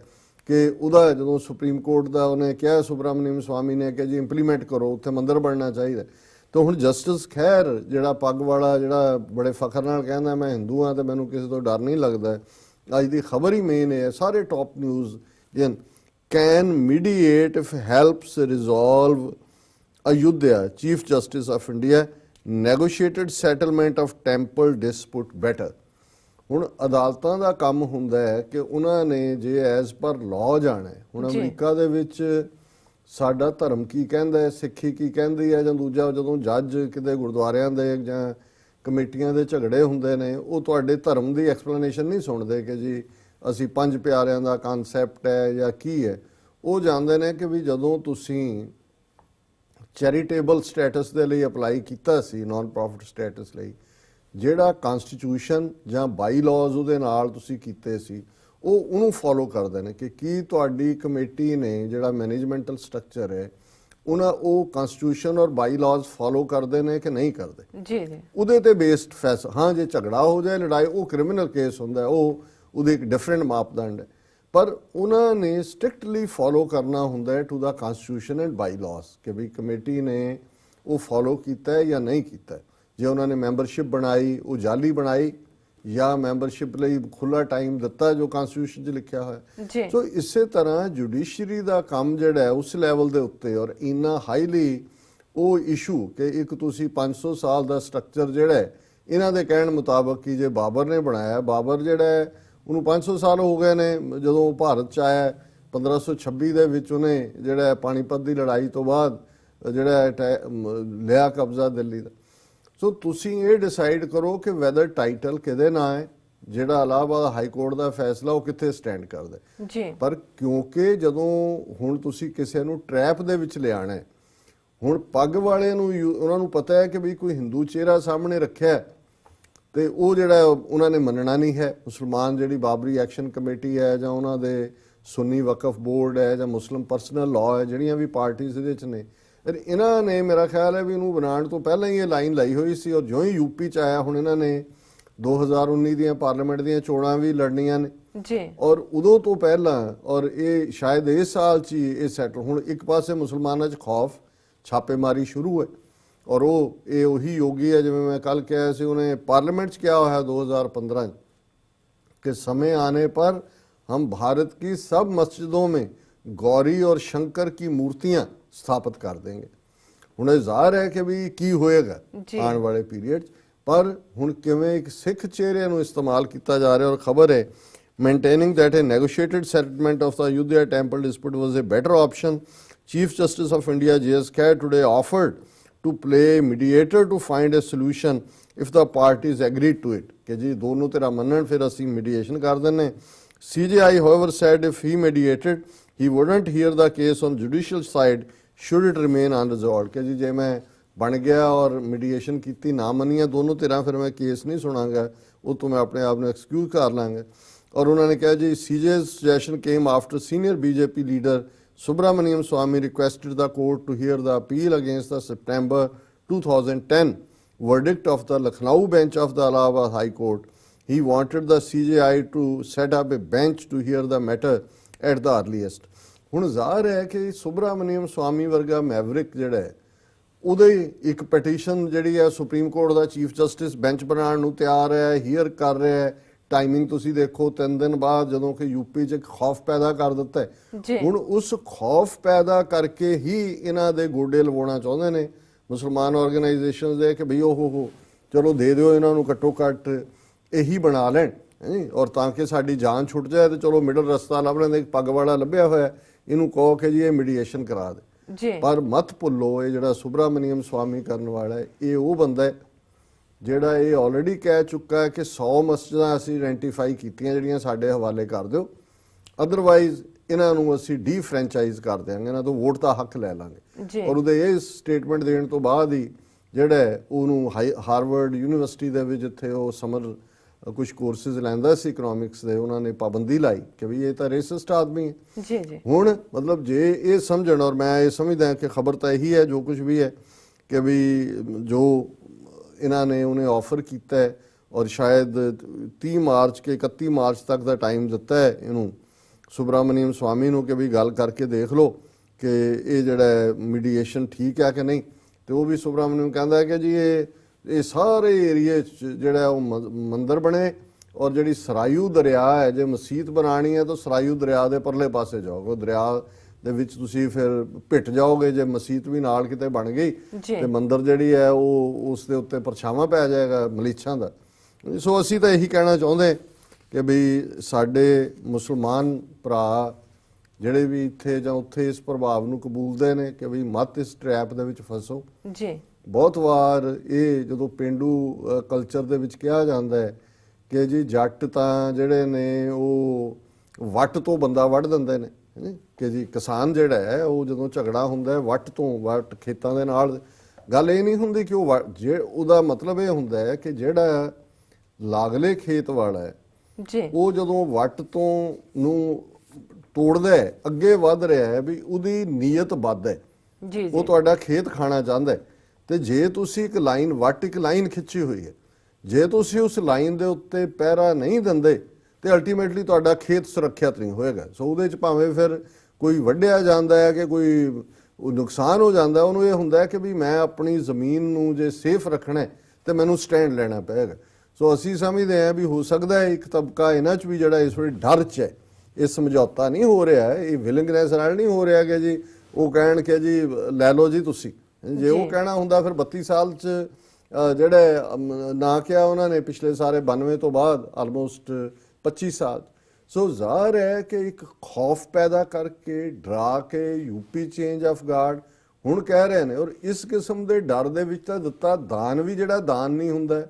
ਕਿ ਉਹਦਾ ਜਦੋਂ ਸੁਪਰੀਮ ਕੋਰਟ ਦਾ ਉਹਨੇ ਕਿਹਾ ਸੁਬਰਾਮਨੀਅਮ ਸਵਾਮੀ ਨੇ ਕਿ ਜੀ ਇੰਪਲੀਮੈਂਟ ਕਰੋ, ਉੱਥੇ ਮੰਦਿਰ ਬਣਨਾ ਚਾਹੀਦਾ। ਤਾਂ ਹੁਣ ਜਸਟਿਸ ਖੈਰ ਜਿਹੜਾ ਪੱਗ ਵਾਲਾ, ਜਿਹੜਾ ਬੜੇ ਫਖਰ ਨਾਲ ਕਹਿੰਦਾ ਮੈਂ ਹਿੰਦੂ ਹਾਂ ਤੇ ਮੈਨੂੰ ਕਿਸੇ ਤੋਂ ਡਰ ਨਹੀਂ ਲੱਗਦਾ, ਅੱਜ ਦੀ ਖਬਰ ਹੀ ਮੇਨ ਹੈ, ਸਾਰੇ top news in can mediate if helps resolve Ayodhya. Chief Justice of India negotiated settlement of temple dispute better. ਹੁਣ ਅਦਾਲਤਾਂ ਦਾ ਕੰਮ ਹੁੰਦਾ ਹੈ ਕਿ ਉਹਨਾਂ ਨੇ ਜੇ ਐਜ਼ ਪਰ ਲਾਅ ਜਾਣਾ ਹੈ। ਹੁਣ ਅਮਰੀਕਾ ਦੇ ਵਿੱਚ ਸਾਡਾ ਧਰਮ ਕੀ ਕਹਿੰਦਾ ਹੈ, ਸਿੱਖੀ ਕੀ ਕਹਿੰਦੀ ਹੈ, ਜਾਂ ਦੂਜਾ ਜਦੋਂ ਜੱਜ ਕਿਤੇ ਗੁਰਦੁਆਰਿਆਂ ਦੇ ਜਾਂ ਕਮੇਟੀਆਂ ਦੇ ਝਗੜੇ ਹੁੰਦੇ ਨੇ, ਉਹ ਤੁਹਾਡੇ ਧਰਮ ਦੀ ਐਕਸਪਲੇਨੇਸ਼ਨ ਨਹੀਂ ਸੁਣਦੇ ਕਿ ਜੀ ਅਸੀਂ 5 ਪਿਆਰਿਆਂ ਦਾ ਕਨਸੈਪਟ ਹੈ ਜਾਂ ਕੀ ਹੈ। ਉਹ ਜਾਣਦੇ ਨੇ ਕਿ ਵੀ ਜਦੋਂ ਤੁਸੀਂ ਚੈਰੀਟੇਬਲ ਸਟੇਟਸ ਦੇ ਲਈ ਅਪਲਾਈ ਕੀਤਾ ਸੀ, ਨਾਨ ਪ੍ਰੋਫਿਟ ਸਟੇਟਸ ਲਈ, ਜਿਹੜਾ ਕਨਸਟੀਟਿਊਸ਼ਨ ਜਾਂ ਬਾਈ ਲਾਜ਼ ਉਹਦੇ ਨਾਲ ਤੁਸੀਂ ਕੀਤੇ ਸੀ, ਉਹ ਉਹਨੂੰ ਫੋਲੋ ਕਰਦੇ ਨੇ ਕਿ ਕੀ ਤੁਹਾਡੀ ਕਮੇਟੀ ਨੇ ਜਿਹੜਾ ਮੈਨੇਜਮੈਂਟਲ ਸਟਰਕਚਰ ਹੈ ਉਹਨਾਂ ਉਹ ਕਨਸਟੀਟਿਊਸ਼ਨ ਔਰ ਬਾਈ ਲਾਜ਼ ਫੋਲੋ ਕਰਦੇ ਨੇ ਕਿ ਨਹੀਂ ਕਰਦੇ। ਜੀ ਜੀ ਉਹਦੇ ਤੇ ਬੇਸਡ ਫੈਸਲਾ। ਹਾਂ, ਜੇ ਝਗੜਾ ਹੋ ਜਾਏ, ਲੜਾਈ, ਉਹ ਕ੍ਰਿਮੀਨਲ ਕੇਸ ਹੁੰਦਾ, ਉਹ ਉਹਦੇ ਇੱਕ ਡਿਫਰੈਂਟ ਮਾਪਦੰਡ ਹੈ, ਪਰ ਉਹਨਾਂ ਨੇ ਸਟ੍ਰਿਕਟਲੀ ਫੋਲੋ ਕਰਨਾ ਹੁੰਦਾ ਹੈ ਟੂ ਦਾ ਕਨਸਟੀਟਿਊਸ਼ਨ ਐਂਡ ਬਾਈ ਲਾਜ਼ ਕਿ ਵੀ ਕਮੇਟੀ ਨੇ ਉਹ ਫੋਲੋ ਕੀਤਾ ਹੈ ਜਾਂ ਨਹੀਂ ਕੀਤਾ। ਜੇ ਉਹਨਾਂ ਨੇ ਮੈਂਬਰਸ਼ਿਪ ਬਣਾਈ, ਉਹ ਜਾਲੀ ਬਣਾਈ, ਜਾਂ ਮੈਂਬਰਸ਼ਿਪ ਲਈ ਖੁੱਲਾ ਟਾਈਮ ਦਿੱਤਾ ਜੋ ਕਨਸਟੀਟਿਊਸ਼ਨ 'ਚ ਲਿਖਿਆ ਹੋਇਆ। ਸੋ ਇਸੇ ਤਰ੍ਹਾਂ ਜੁਡੀਸ਼ਰੀ ਦਾ ਕੰਮ ਜਿਹੜਾ ਹੈ ਉਸ ਲੈਵਲ ਦੇ ਉੱਤੇ, ਔਰ ਇੰਨਾ ਹਾਈਲੀ ਉਹ ਇਸ਼ੂ ਕਿ ਇੱਕ ਤੁਸੀਂ 500 ਸਾਲ ਦਾ ਸਟਰਕਚਰ ਜਿਹੜਾ ਹੈ ਇਹਨਾਂ ਦੇ ਕਹਿਣ ਮੁਤਾਬਕ ਕਿ ਜੇ ਬਾਬਰ ਨੇ ਬਣਾਇਆ, ਬਾਬਰ ਜਿਹੜਾ ਹੈ ਉਹਨੂੰ 500 ਸਾਲ ਹੋ ਗਏ ਨੇ ਜਦੋਂ ਭਾਰਤ 'ਚ ਆਇਆ 1526 ਦੇ ਵਿੱਚ, ਉਹਨੇ ਜਿਹੜਾ ਪਾਣੀਪਤ ਦੀ ਲੜਾਈ ਤੋਂ ਬਾਅਦ ਜਿਹੜਾ ਲਿਆ ਕਬਜ਼ਾ ਦਿੱਲੀ ਦਾ। ਸੋ ਤੁਸੀਂ ਇਹ ਡਿਸਾਈਡ ਕਰੋ ਕਿ ਵੈਦਰ ਟਾਈਟਲ ਕਿਹਦੇ ਨਾਂ ਹੈ, ਜਿਹੜਾ ਇਲਾਹਾਬਾਦ ਹਾਈ ਕੋਰਟ ਦਾ ਫੈਸਲਾ ਉਹ ਕਿੱਥੇ ਸਟੈਂਡ ਕਰਦਾ ਜੀ। ਪਰ ਕਿਉਂਕਿ ਜਦੋਂ ਹੁਣ ਤੁਸੀਂ ਕਿਸੇ ਨੂੰ ਟ੍ਰੈਪ ਦੇ ਵਿੱਚ ਲਿਆਣਾ ਹੈ, ਹੁਣ ਪੱਗ ਵਾਲੇ ਨੂੰ ਉਹਨਾਂ ਨੂੰ ਪਤਾ ਹੈ ਕਿ ਵੀ ਕੋਈ ਹਿੰਦੂ ਚਿਹਰਾ ਸਾਹਮਣੇ ਰੱਖਿਆ ਤੇ ਉਹ ਜਿਹੜਾ ਉਹਨਾਂ ਨੇ ਮੰਨਣਾ ਨਹੀਂ ਹੈ। ਮੁਸਲਮਾਨ ਜਿਹੜੀ ਬਾਬਰੀ ਐਕਸ਼ਨ ਕਮੇਟੀ ਹੈ ਜਾਂ ਉਹਨਾਂ ਦੇ ਸੁੰਨੀ ਵਕਫ ਬੋਰਡ ਹੈ ਜਾਂ ਮੁਸਲਿਮ ਪਰਸਨਲ ਲਾਅ ਹੈ, ਜਿਹੜੀਆਂ ਵੀ ਪਾਰਟੀਆਂ ਇਹਦੇ 'ਚ ਨੇ, ਇਹਨਾਂ ਨੇ ਮੇਰਾ ਖਿਆਲ ਹੈ ਵੀ ਇਹਨੂੰ ਬਣਾਉਣ ਤੋਂ ਪਹਿਲਾਂ ਹੀ ਇਹ ਲਾਈਨ ਲਾਈ ਹੋਈ ਸੀ। ਔਰ ਜਿਉਂ ਹੀ ਯੂਪੀ 'ਚ ਆਇਆ, ਹੁਣ ਇਹਨਾਂ ਨੇ 2019 ਦੀਆਂ ਪਾਰਲੀਮੈਂਟ ਦੀਆਂ ਚੋਣਾਂ ਵੀ ਲੜਨੀਆਂ ਨੇ ਜੀ, ਔਰ ਉਦੋਂ ਤੋਂ ਪਹਿਲਾਂ, ਔਰ ਇਹ ਸ਼ਾਇਦ ਇਸ ਸਾਲ 'ਚ ਹੀ ਇਹ ਸੈਟਲ। ਹੁਣ ਇੱਕ ਪਾਸੇ ਮੁਸਲਮਾਨਾਂ 'ਚ ਖੌਫ, ਛਾਪੇਮਾਰੀ ਸ਼ੁਰੂ ਹੈ, ਔਰ ਇਹ ਉਹੀ ਯੋਗੀ ਹੈ ਜਿਵੇਂ ਮੈਂ ਕੱਲ ਕਿਹਾ ਸੀ, ਉਹਨੇ ਪਾर्लियामेंट 'ਚ ਕਿਹਾ ਹੋਇਆ 2015 कि समय आने पर हम भारत की सब मस्जिदों में गौरी और शंकर की मूर्तियां स्थापित कर देंगे। ਹੁਣ ਜ਼ਾਹਰ ਹੈ ਕਿ ਵੀ ਕੀ ਹੋਏਗਾ ਆਉਣ ਵਾਲੇ ਪੀਰੀਅਡ 'ਚ, ਪਰ ਹੁਣ ਕਿਵੇਂ ਇੱਕ ਸਿੱਖ ਚਿਹਰੇ ਨੂੰ ਇਸਤੇਮਾਲ ਕੀਤਾ ਜਾ ਰਿਹਾ। ਔਰ ਖਬਰ ਹੈ maintaining that a negotiated settlement of the Ayodhya temple dispute was a better option. Chief Justice of India J.S. Khair today offered to play mediator to find a solution if the parties agreed to it. कि जी दोनों तेरा मनन फिर असी mediation कर देने। CJI however said if he mediated he wouldn't hear the case on judicial side should it remain unresolved कि जी जे मैं बन गया और मीडिएशन की ना मनिया दोनों धिरां फिर मैं केस नहीं सुनांगा वो तो मैं अपने आप ने एक्सक्यूज कर लांगा। और उन्होंने कहा जी CJ's suggestion came after senior BJP leader Subramaniam Swamy requested the court to hear the appeal against the September 2010 verdict of the Lucknow bench of the Allahabad High Court. He wanted the CJI to set up a bench to hear the matter at the earliest. ਹੁਣ ਜ਼ਾਹਰ ਹੈ ਕਿ ਸੁਬਰਾਮਨੀਅਮ ਸਵਾਮੀ ਵਰਗਾ ਮੈਵਰਿਕ ਜਿਹੜਾ ਹੈ ਉਹਦੇ ਇੱਕ ਪਟੀਸ਼ਨ ਜਿਹੜੀ ਹੈ ਸੁਪਰੀਮ ਕੋਰਟ ਦਾ ਚੀਫ ਜਸਟਿਸ ਬੈਂਚ ਬਣਾਉਣ ਨੂੰ ਤਿਆਰ ਹੈ, ਹੀਅਰ ਕਰ ਰਿਹਾ ਹੈ। ਟਾਈਮਿੰਗ ਤੁਸੀਂ ਦੇਖੋ 3 ਦਿਨ ਬਾਅਦ ਜਦੋਂ ਕਿ ਯੂਪੀ 'ਚ ਇੱਕ ਖੌਫ ਪੈਦਾ ਕਰ ਦਿੱਤਾ ਹੈ। ਹੁਣ ਉਸ ਖੌਫ ਪੈਦਾ ਕਰਕੇ ਹੀ ਇਹਨਾਂ ਦੇ ਗੋਡੇ ਲਵਾਉਣਾ ਚਾਹੁੰਦੇ ਨੇ ਮੁਸਲਮਾਨ ਆਰਗੇਨਾਈਜੇਸ਼ਨਸ ਦੇ ਕਿ ਭਈ ਉਹ ਚਲੋ ਦੇ ਦਿਓ ਇਹਨਾਂ ਨੂੰ ਘੱਟੋ ਘੱਟ ਇਹੀ ਬਣਾ ਲੈਣ ਔਰ ਤਾਂ ਕਿ ਸਾਡੀ ਜਾਨ ਛੁੱਟ ਜਾਏ ਤੇ ਚਲੋ ਮਿਡਲ ਰਸਤਾ ਲੱਭ ਲੈਂਦੇ। ਇੱਕ ਪੱਗ ਵਾਲਾ ਲੱਭਿਆ ਹੋਇਆ ਇਹਨੂੰ ਕਹੋ ਕਿ ਜੀ ਇਹ ਮੀਡੀਏਸ਼ਨ ਕਰਾ ਦੇ। ਪਰ ਮਤ ਭੁੱਲੋ ਇਹ ਜਿਹੜਾ ਸੁਬਰਾਮਨੀਅਮ ਸਵਾਮੀ ਕਰਨ ਵਾਲਾ ਹੈ ਇਹ ਉਹ ਬੰਦਾ ਹੈ ਜਿਹੜਾ ਇਹ ਆਲਰੇਡੀ ਕਹਿ ਚੁੱਕਾ ਹੈ ਕਿ 100 ਮਸਜਿਦਾਂ ਅਸੀਂ ਆਇਡੈਂਟੀਫਾਈ ਕੀਤੀਆਂ ਜਿਹੜੀਆਂ ਸਾਡੇ ਹਵਾਲੇ ਕਰ ਦਿਓ, ਅਦਰਵਾਈਜ਼ ਇਹਨਾਂ ਨੂੰ ਅਸੀਂ ਡੀ ਫਰੈਂਚਾਈਜ਼ ਕਰ ਦਿਆਂਗੇ, ਇਹਨਾਂ ਤੋਂ ਵੋਟ ਦਾ ਹੱਕ ਲੈ ਲਾਂਗੇ। ਔਰ ਉਹਦੇ ਇਹ ਸਟੇਟਮੈਂਟ ਦੇਣ ਤੋਂ ਬਾਅਦ ਹੀ ਜਿਹੜਾ ਉਹਨੂੰ ਹਾਰਵਰਡ ਯੂਨੀਵਰਸਿਟੀ ਦੇ ਵਿੱਚ ਜਿੱਥੇ ਉਹ ਸਮਰ ਕੁਝ ਕੋਰਸਿਸ ਲੈਂਦਾ ਸੀ ਇਕਨੋਮਿਕਸ ਦੇ, ਉਹਨਾਂ ਨੇ ਪਾਬੰਦੀ ਲਾਈ ਕਿ ਵੀ ਇਹ ਤਾਂ ਰੇਸਿਸਟ ਆਦਮੀ ਹੈ। ਹੁਣ ਮਤਲਬ ਜੇ ਇਹ ਸਮਝਣ, ਔਰ ਮੈਂ ਇਹ ਸਮਝਦਾ ਕਿ ਖਬਰ ਤਾਂ ਇਹੀ ਹੈ ਜੋ ਕੁਝ ਵੀ ਹੈ ਕਿ ਵੀ ਜੋ ਇਹਨਾਂ ਨੇ ਉਹਨੇ ਆਫਰ ਕੀਤਾ ਹੈ ਔਰ ਸ਼ਾਇਦ 30 ਮਾਰਚ ਕੇ 31 ਮਾਰਚ ਤੱਕ ਦਾ ਟਾਈਮ ਦਿੱਤਾ ਹੈ ਇਹਨੂੰ ਸੁਬਰਾਮਨੀਅਮ ਸਵਾਮੀ ਨੂੰ ਕਿ ਵੀ ਗੱਲ ਕਰਕੇ ਦੇਖ ਲਓ ਕਿ ਇਹ ਜਿਹੜਾ ਮੀਡੀਏਸ਼ਨ ਠੀਕ ਹੈ ਕਿ ਨਹੀਂ। ਤੇ ਉਹ ਵੀ ਸੁਬਰਾਮਨੀਅਮ ਕਹਿੰਦਾ ਹੈ ਕਿ ਜੀ ਇਹ ਸਾਰੇ ਏਰੀਏ 'ਚ ਜਿਹੜਾ ਉਹ ਮੰਦਰ ਬਣੇ ਔਰ ਜਿਹੜੀ ਸਰਾਯੂ ਦਰਿਆ ਹੈ ਜੇ ਮਸੀਤ ਬਣਾਉਣੀ ਹੈ ਤਾਂ ਸਰਾਯੂ ਦਰਿਆ ਦੇ ਪਰਲੇ ਪਾਸੇ ਜਾਓਗੇ, ਉਹ ਦਰਿਆ ਦੇ ਵਿੱਚ ਤੁਸੀਂ ਫਿਰ ਭਿੱਟ ਜਾਓਗੇ। ਜੇ ਮਸੀਤ ਵੀ ਨਾਲ ਕਿਤੇ ਬਣ ਗਈ ਤੇ ਮੰਦਰ ਜਿਹੜੀ ਹੈ ਉਹ ਉਸ ਦੇ ਉੱਤੇ ਪਰਛਾਵਾਂ ਪੈ ਜਾਏਗਾ ਮਲੀਛਾਂ ਦਾ। ਸੋ ਅਸੀਂ ਤਾਂ ਇਹੀ ਕਹਿਣਾ ਚਾਹੁੰਦੇ ਕਿ ਵੀ ਸਾਡੇ ਮੁਸਲਮਾਨ ਭਰਾ ਜਿਹੜੇ ਵੀ ਇੱਥੇ ਜਾਂ ਉੱਥੇ ਇਸ ਪ੍ਰਭਾਵ ਨੂੰ ਕਬੂਲਦੇ ਨੇ ਕਿ ਵੀ ਮਤ ਇਸ ਟ੍ਰੈਪ ਦੇ ਵਿੱਚ ਫਸੋ। ਬਹੁਤ ਵਾਰ ਇਹ ਜਦੋਂ ਪੇਂਡੂ ਕਲਚਰ ਦੇ ਵਿੱਚ ਕਿਹਾ ਜਾਂਦਾ ਹੈ ਕਿ ਜੀ ਜੱਟ ਤਾਂ ਜਿਹੜੇ ਨੇ ਉਹ ਵੱਟ ਤੋਂ ਬੰਦਾ ਵੱਢ ਦਿੰਦੇ ਨੇ ਕਿ ਜੀ ਕਿਸਾਨ ਜਿਹੜਾ ਹੈ ਉਹ ਜਦੋਂ ਝਗੜਾ ਹੁੰਦਾ ਹੈ ਵੱਟ ਤੋਂ, ਵੱਟ ਖੇਤਾਂ ਦੇ ਨਾਲ, ਗੱਲ ਇਹ ਨਹੀਂ ਹੁੰਦੀ ਕਿ ਉਹ ਜੇ ਉਹਦਾ ਮਤਲਬ ਇਹ ਹੁੰਦਾ ਹੈ ਕਿ ਜਿਹੜਾ ਲਾਗਲੇ ਖੇਤ ਵਾਲਾ ਹੈ ਉਹ ਜਦੋਂ ਵੱਟ ਤੋਂ ਨੂੰ ਤੋੜਦਾ ਹੈ ਅੱਗੇ ਵੱਧ ਰਿਹਾ ਹੈ ਵੀ ਉਹਦੀ ਨੀਅਤ ਵੱਧ ਹੈ, ਉਹ ਤੁਹਾਡਾ ਖੇਤ ਖਾਣਾ ਚਾਹੁੰਦਾ ਹੈ। ਤੇ ਜੇ ਤੁਸੀਂ ਇੱਕ ਲਾਈਨ ਵੱਟ ਇੱਕ ਲਾਈਨ ਖਿੱਚੀ ਹੋਈ ਹੈ, ਜੇ ਤੁਸੀਂ ਉਸ ਲਾਈਨ ਦੇ ਉੱਤੇ ਪਹਿਰਾ ਨਹੀਂ ਦਿੰਦੇ ਤੇ ਅਲਟੀਮੇਟਲੀ ਤੁਹਾਡਾ ਖੇਤ ਸੁਰੱਖਿਅਤ ਨਹੀਂ ਹੋਏਗਾ। ਸੋ ਉਹਦੇ 'ਚ ਭਾਵੇਂ ਫਿਰ ਕੋਈ ਵੱਢਿਆ ਜਾਂਦਾ ਹੈ ਕਿ ਕੋਈ ਨੁਕਸਾਨ ਹੋ ਜਾਂਦਾ, ਉਹਨੂੰ ਇਹ ਹੁੰਦਾ ਹੈ ਕਿ ਵੀ ਮੈਂ ਆਪਣੀ ਜ਼ਮੀਨ ਨੂੰ ਜੇ ਸੇਫ ਰੱਖਣਾ ਤੇ ਮੈਨੂੰ ਸਟੈਂਡ ਲੈਣਾ ਪਏਗਾ। ਸੋ ਅਸੀਂ ਸਮਝਦੇ ਹਾਂ ਵੀ ਹੋ ਸਕਦਾ ਹੈ ਇੱਕ ਤਬਕਾ ਇਹਨਾਂ 'ਚ ਵੀ ਜਿਹੜਾ ਇਸ ਵੇਲੇ ਡਰ 'ਚ ਹੈ, ਇਹ ਸਮਝੌਤਾ ਨਹੀਂ ਹੋ ਰਿਹਾ, ਇਹ ਵਿਲਿੰਗਨੈਸ ਨਾਲ ਨਹੀਂ ਹੋ ਰਿਹਾ ਕਿ ਜੀ ਉਹ ਕਹਿਣ ਕਿ ਜੀ ਲੈ ਲਓ ਜੀ ਤੁਸੀਂ। ਜੇ ਉਹ ਕਹਿਣਾ ਹੁੰਦਾ ਫਿਰ 32 ਸਾਲ 'ਚ ਜਿਹੜੇ ਨਾ ਕਿਹਾ ਉਹਨਾਂ ਨੇ ਪਿਛਲੇ ਸਾਰੇ 92 ਤੋਂ ਬਾਅਦ ਆਲਮੋਸਟ 25 ਸਾਲ। ਸੋ ਜ਼ਾਹਰ ਹੈ ਕਿ ਇੱਕ ਖੌਫ ਪੈਦਾ ਕਰਕੇ ਡਰਾ ਕੇ ਯੂਪੀ ਚੇਂਜ ਆਫ ਗਾਰਡ ਹੁਣ ਕਹਿ ਰਹੇ ਨੇ। ਔਰ ਇਸ ਕਿਸਮ ਦੇ ਡਰ ਦੇ ਵਿੱਚ ਤਾਂ ਦਿੱਤਾ ਦਾਨ ਵੀ ਜਿਹੜਾ ਦਾਨ ਨਹੀਂ ਹੁੰਦਾ,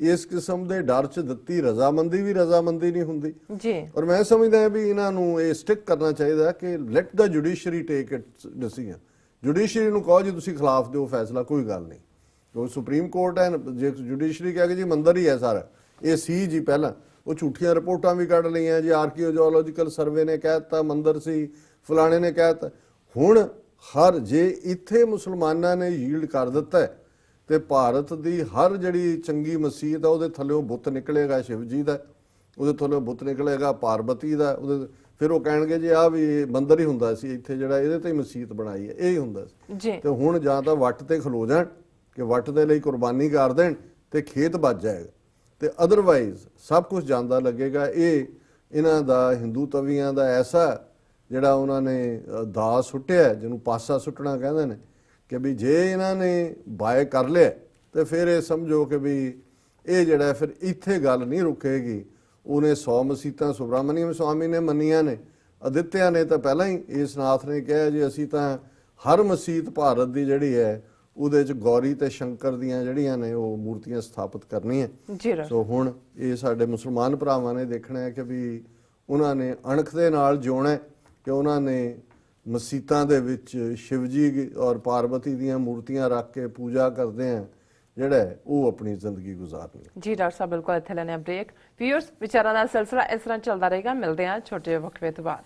ਇਸ ਕਿਸਮ ਦੇ ਡਰ 'ਚ ਦਿੱਤੀ ਰਜ਼ਾਮੰਦੀ ਵੀ ਰਜ਼ਾਮੰਦੀ ਨਹੀਂ ਹੁੰਦੀ ਜੀ। ਔਰ ਮੈਂ ਸਮਝਦਾ ਹਾਂ ਵੀ ਇਹਨਾਂ ਨੂੰ ਇਹ ਸਟਿਕ ਕਰਨਾ ਚਾਹੀਦਾ ਕਿ light the judiciary take it's decision. Judiciary ਨੂੰ ਕਹੋ ਜੀ ਤੁਸੀਂ ਖਿਲਾਫ ਦਿਓ ਫੈਸਲਾ, ਕੋਈ ਗੱਲ ਨਹੀਂ। ਕਿਉਂਕਿ ਸੁਪਰੀਮ ਕੋਰਟ ਹੈ, ਜੇ ਜੁਡੀਸ਼ਰੀ ਕਹਿ ਕੇ ਜੀ ਮੰਦਰ ਹੀ ਹੈ ਸਾਰਾ, ਇਹ ਸੀ ਜੀ ਪਹਿਲਾਂ ਉਹ ਝੂਠੀਆਂ ਰਿਪੋਰਟਾਂ ਵੀ ਕੱਢ ਲਈਆਂ ਜੀ, ਆਰਕੀਓਲੋਜੀਕਲ ਸਰਵੇ ਨੇ ਕਹਿ ਦਿੱਤਾ ਮੰਦਰ ਸੀ, ਫਲਾਣੇ ਨੇ ਕਹਿ ਦਿੱਤਾ। ਹੁਣ ਹਰ ਜੇ ਇੱਥੇ ਮੁਸਲਮਾਨਾਂ ਨੇ ਯੀਲਡ ਕਰ ਦਿੱਤਾ ਤੇ ਭਾਰਤ ਦੀ ਹਰ ਜਿਹੜੀ ਚੰਗੀ ਮਸੀਤ ਆ ਉਹਦੇ ਥੱਲੇੋਂ ਬੁੱਤ ਨਿਕਲੇਗਾ ਸ਼ਿਵ ਜੀ ਦਾ, ਉਹਦੇ ਥੱਲੇ ਬੁੱਤ ਨਿਕਲੇਗਾ ਪਾਰਬਤੀ ਦਾ, ਉਹਦੇ ਫਿਰ ਉਹ ਕਹਿਣਗੇ ਜੀ ਆਹ ਵੀ ਮੰਦਰ ਹੀ ਹੁੰਦਾ ਸੀ ਇੱਥੇ ਜਿਹੜਾ ਇਹਦੇ ਤੇ ਹੀ ਮਸੀਤ ਬਣਾਈ ਹੈ, ਇਹ ਹੀ ਹੁੰਦਾ ਸੀ। ਤੇ ਹੁਣ ਜਾਂ ਤਾਂ ਵੱਟ ਤੇ ਖਲੋ ਜਾਣ ਕਿ ਵੱਟ ਦੇ ਲਈ ਕੁਰਬਾਨੀ ਕਰ ਦੇਣ ਤੇ ਖੇਤ ਬਚ ਜਾਏਗਾ, ਤੇ ਅਦਰਵਾਈਜ਼ ਸਭ ਕੁਝ ਜਾਂਦਾ ਲੱਗੇਗਾ। ਇਹ ਇਹਨਾਂ ਦਾ ਹਿੰਦੂ ਤਵੀਆਂ ਦਾ ਐਸਾ ਜਿਹੜਾ ਉਹਨਾਂ ਨੇ ਦਾ ਸੁੱਟਿਆ, ਜਿਹਨੂੰ ਪਾਸਾ ਸੁੱਟਣਾ ਕਹਿੰਦੇ ਨੇ, ਕਿ ਵੀ ਜੇ ਇਹਨਾਂ ਨੇ ਬਾਏ ਕਰ ਲਿਆ ਤੇ ਫਿਰ ਇਹ ਸਮਝੋ ਕਿ ਵੀ ਇਹ ਜਿਹੜਾ ਫਿਰ ਇੱਥੇ ਗੱਲ ਨਹੀਂ ਰੁਕੇਗੀ। ਉਹਨੇ 100 ਮਸੀਤਾਂ ਸੁਬਰਾਮਨੀਅਮ ਸਵਾਮੀ ਨੇ ਮੰਨੀਆਂ ਨੇ, ਅਦਿੱਤਿਆ ਨੇ ਤਾਂ ਪਹਿਲਾਂ ਹੀ ਇਸ ਨਾਥ ਨੇ ਕਿਹਾ ਜੀ ਅਸੀਂ ਤਾਂ ਹਰ ਮਸੀਤ ਭਾਰਤ ਦੀ ਜਿਹੜੀ ਹੈ ਉਹਦੇ 'ਚ ਗੌਰੀ ਤੇ ਸ਼ੰਕਰ ਦੀਆਂ ਜਿਹੜੀਆਂ ਨੇ ਉਹ ਮੂਰਤੀਆਂ ਸਥਾਪਿਤ ਕਰਨੀਆਂ। ਸੋ ਹੁਣ ਇਹ ਸਾਡੇ ਮੁਸਲਮਾਨ ਭਰਾਵਾਂ ਨੇ ਦੇਖਣਾ ਹੈ ਕਿ ਵੀ ਉਹਨਾਂ ਨੇ ਅਣਖ ਦੇ ਨਾਲ ਜਿਉਣਾ ਕਿ ਉਹਨਾਂ ਨੇ ਮਸੀਤਾਂ ਦੇ ਵਿੱਚ ਸ਼ਿਵਜੀ ਔਰ ਪਾਰਵਤੀ ਦੀਆਂ ਮੂਰਤੀਆਂ ਰੱਖ ਕੇ ਪੂਜਾ ਕਰਦੇ ਆ, ਜਿਹੜਾ ਹੈ ਉਹ ਆਪਣੀ ਜ਼ਿੰਦਗੀ ਗੁਜ਼ਾਰਨੀ। ਜੀ ਡਾਕਟਰ ਸਾਹਿਬ, ਬਿਲਕੁਲ ਇੱਥੇ ਲੈਣੇ ਆ ਬ੍ਰੇਕ। ਵਿਊਅਰਸ, ਵਿਚਾਰਾਂ ਦਾ ਸਿਲਸਿਲਾ ਇਸ ਤਰ੍ਹਾਂ ਚੱਲਦਾ ਰਹੇਗਾ। ਮਿਲਦੇ ਹਾਂ ਛੋਟੇ ਜਿਹੇ ਵਕਫੇ ਤੋਂ ਬਾਅਦ।